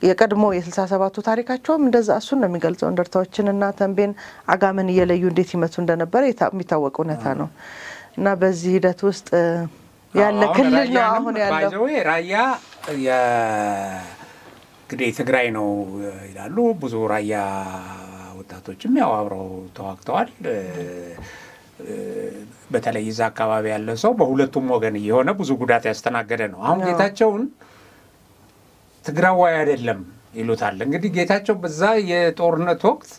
የቀድሞ የ67ቱ ታሪካቸውም እንደዛ እሱን ነው የሚገልጸው እንደርታዎችንና ተንቤን አጋመን እየለዩ እንዴት ይመቱ እንደነበረ የሚታወቅ እውነታ ነው እና በዚህ ሂደት ውስጥ ያለ ክልል ነው አሁን ያለው ራያ እንግዲህ ትግራይ ነው ይላሉ ብዙ ራያ ወጣቶችም ያው አብረው ተዋግተዋል በተለይ እዛ አካባቢ ያለ ሰው በሁለቱም ወገን የሆነ ብዙ ጉዳት ያስተናገደ ነው አሁን ጌታቸውን ትግራዋይ አይደለም ይሉታል እንግዲህ ጌታቸው በዛ የጦርነት ወቅት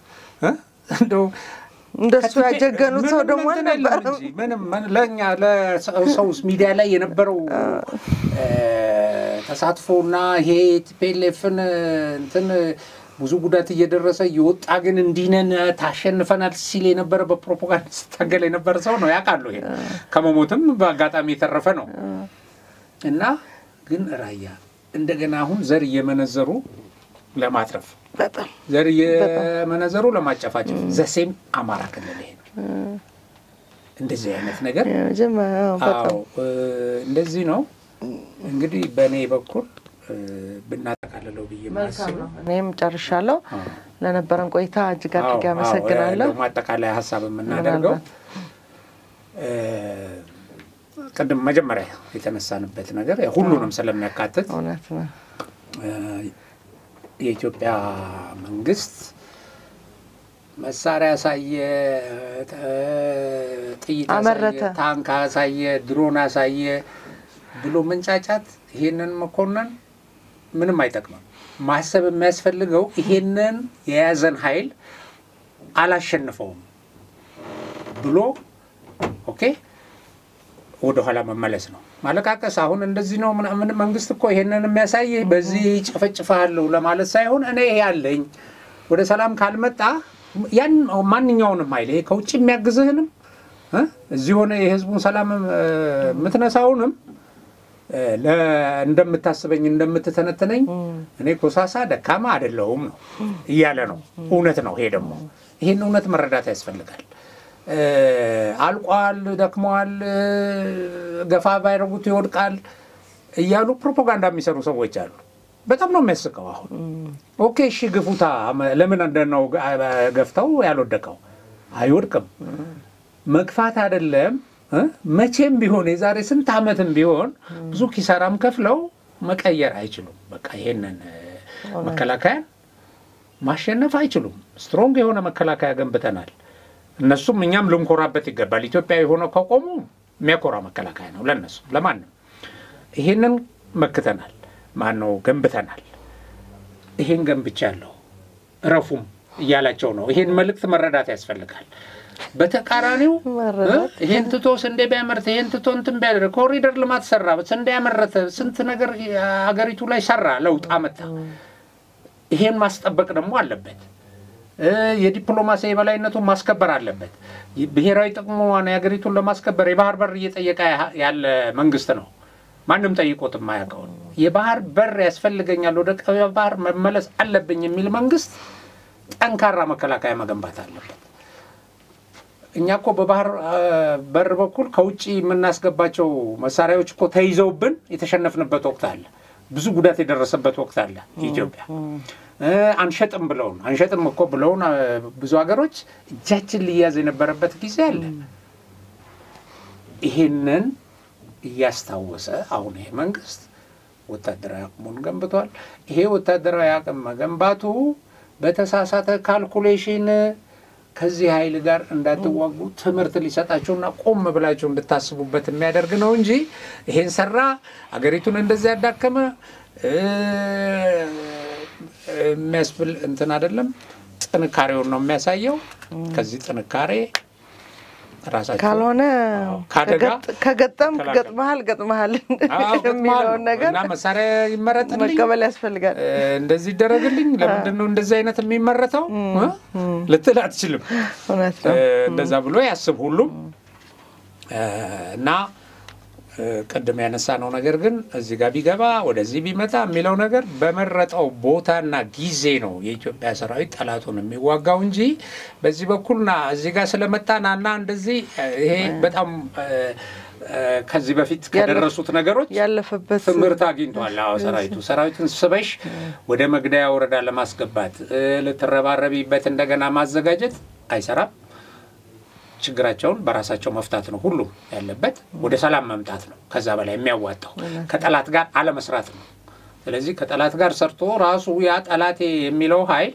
እንደሱ ያጀገኑት ሰው ደግሞ ነበር ምንም ለኛ ለሰውስ ሚዲያ ላይ የነበረው ተሳትፎና ይሄ ቲፒኤልኤፍን እንትን ብዙ ጉዳት እየደረሰ ይወጣ ግን እንዲነን ታሸንፈናል ሲል የነበረ በፕሮፓጋንዳ ስታገለ የነበረ ሰው ነው ያቃሉ ይሄ ከመሞትም በአጋጣሚ የተረፈ ነው እና ግን ራያ እንደገና አሁን ዘር እየመነዘሩ ለማትረፍ በጣም ዘር እየመነዘሩ ለማጨፋጨፍ ዘሴም አማራ ክልል ይሄ እንደዚህ አይነት ነገር በጣም እንደዚህ ነው እንግዲህ በኔ በኩል ብናጠቃለለው በየማሰብ እኔም ጨርሻለሁ ለነበረን ቆይታ እጅግ አድርጌ አመሰግናለሁ ማጠቃለያ ሐሳብ የምናደርገው ቀደም መጀመሪያ የተነሳንበት ነገር ሁሉንም ስለሚያካትት እውነት ነው የኢትዮጵያ መንግስት መሳሪያ ሳየ ጥይት አመረተ ታንክ ሳየ ድሮን ሳየ ብሎ መንጫጫት ይሄንን መኮንን ምንም አይጠቅምም ማሰብ የሚያስፈልገው ይሄንን የያዘን ኃይል አላሸነፈውም ብሎ ኦኬ ወደ ኋላ መመለስ ነው ማለቃቀስ አሁን እንደዚህ ነው ምን መንግስት እኮ ይሄንን የሚያሳይ በዚህ ጨፈጭፋለሁ ለማለት ሳይሆን እኔ ያለኝ ወደ ሰላም ካልመጣ ያን ማንኛውንም ኃይል ከውጭ የሚያግዝህንም እዚህ ሆነ የህዝቡን ሰላም ምትነሳውንም እንደምታስበኝ እንደምትተነተነኝ እኔ ኮሳሳ ደካማ አይደለሁም ነው ይያለ ነው እውነት ነው ይሄ ደግሞ ይሄን እውነት መረዳት ያስፈልጋል አልቋል ደክሟል ገፋ ባይረጉት ይወድቃል እያሉ ፕሮፓጋንዳ የሚሰሩ ሰዎች አሉ በጣም ነው የሚያስቀው አሁን ኦኬ እሺ ግፉታ ለምን እንደነው ገፍታው ያልወደቀው አይወድቅም መግፋት አይደለም መቼም ቢሆን የዛሬ ስንት አመትም ቢሆን ብዙ ኪሳራም ከፍለው መቀየር አይችሉም በቃ ይሄንን መከላከያ ማሸነፍ አይችሉም ስትሮንግ የሆነ መከላከያ ገንብተናል እነሱም እኛም ልንኮራበት ይገባል ኢትዮጵያ የሆነ ከቆሙ የሚያኮራ መከላከያ ነው ለነሱ ለማንም ይሄንን መክተናል ማነው ገንብተናል ይሄን ገንብቻለሁ ረፉም እያላቸው ነው ይሄን መልእክት መረዳት ያስፈልጋል በተቃራኒው ይሄን ትቶስ እንደ ቢያመርት ይሄን ትቶ እንትን ቢያደር ኮሪደር ልማት ሰራ እንደ ያመረተ ስንት ነገር አገሪቱ ላይ ሰራ ለውጥ አመጣ ይሄን ማስጠበቅ ደግሞ አለበት የዲፕሎማሲ የበላይነቱን ማስከበር አለበት ብሔራዊ ጥቅሙን ያገሪቱን ለማስከበር የባህር በር እየጠየቀ ያለ መንግስት ነው ማንንም ጠይቆት የማያውቀው የባህር በር ያስፈልገኛል ወደ ቀይ ባህር መመለስ አለብኝ የሚል መንግስት ጠንካራ መከላከያ መገንባት አለበት እኛ እኮ በባህር በር በኩል ከውጪ የምናስገባቸው መሳሪያዎች እኮ ተይዘውብን የተሸነፍንበት ወቅት አለ። ብዙ ጉዳት የደረሰበት ወቅት አለ ኢትዮጵያ። አንሸጥም እኮ ብለውን ብዙ ሀገሮች እጃችን ሊያዝ የነበረበት ጊዜ አለ። ይሄንን እያስታወሰ አሁን ይሄ መንግስት ወታደራዊ አቅሙን ገንብቷል። ይሄ ወታደራዊ አቅም መገንባቱ በተሳሳተ ካልኩሌሽን ከዚህ ኃይል ጋር እንዳትዋጉ ትምህርት ሊሰጣቸውና ቆም ብላቸው እንድታስቡበት የሚያደርግ ነው እንጂ ይሄን ሰራ አገሪቱን እንደዚህ ያዳከመ የሚያስብል እንትን አይደለም። ጥንካሬውን ነው የሚያሳየው። ከዚህ ጥንካሬ ራሳቸው ካልሆነ ገጥመሃል የሚለው ነገር እና መሳሪያ ይመረጥልኝ መቀበል ያስፈልጋል። እንደዚህ ይደረግልኝ ለምንድን ነው እንደዚህ አይነት የሚመረተው ልትል አትችልም። እንደዛ ብሎ ያስብ ሁሉም እና ቀደም ያነሳነው ነገር ግን እዚህ ጋር ቢገባ ወደዚህ ቢመጣ የሚለው ነገር በመረጠው ቦታና ጊዜ ነው የኢትዮጵያ ሰራዊት ጠላቱን የሚዋጋው እንጂ በዚህ በኩልና እዚህ ጋር ስለመጣናና እንደዚህ ይሄ በጣም ከዚህ በፊት ከደረሱት ነገሮች ያለፈበት ትምህርት አግኝቷል። ሰራዊቱን ስበሽ ወደ መግደያ ወረዳ ለማስገባት ለተረባረቢበት እንደገና ማዘጋጀት አይሰራም። ችግራቸውን በራሳቸው መፍታት ነው ሁሉ ያለበት። ወደ ሰላም መምጣት ነው ከዛ በላይ የሚያዋጣው። ከጠላት ጋር አለ መስራት ነው። ስለዚህ ከጠላት ጋር ሰርቶ ራሱ ያ ጠላቴ የሚለው ኃይል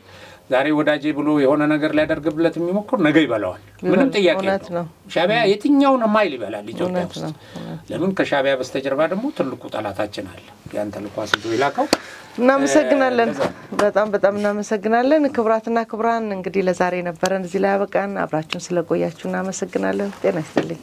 ዛሬ ወዳጄ ብሎ የሆነ ነገር ሊያደርግብለት የሚሞክር ነገ ይበላዋል። ምንም ጥያቄ የለውም። ሻዕቢያ የትኛውንም ኃይል ይበላል ኢትዮጵያ ውስጥ። ለምን ከሻዕቢያ በስተጀርባ ደግሞ ትልቁ ጠላታችን አለ። ያን ተልኳ ሲዞ ይላከው። እናመሰግናለን። በጣም እናመሰግናለን። ክብራትና ክብራን እንግዲህ ለዛሬ ነበረን እዚህ ላይ አበቃን። አብራችሁን ስለቆያችሁ እናመሰግናለን። ጤና ይስጥልኝ።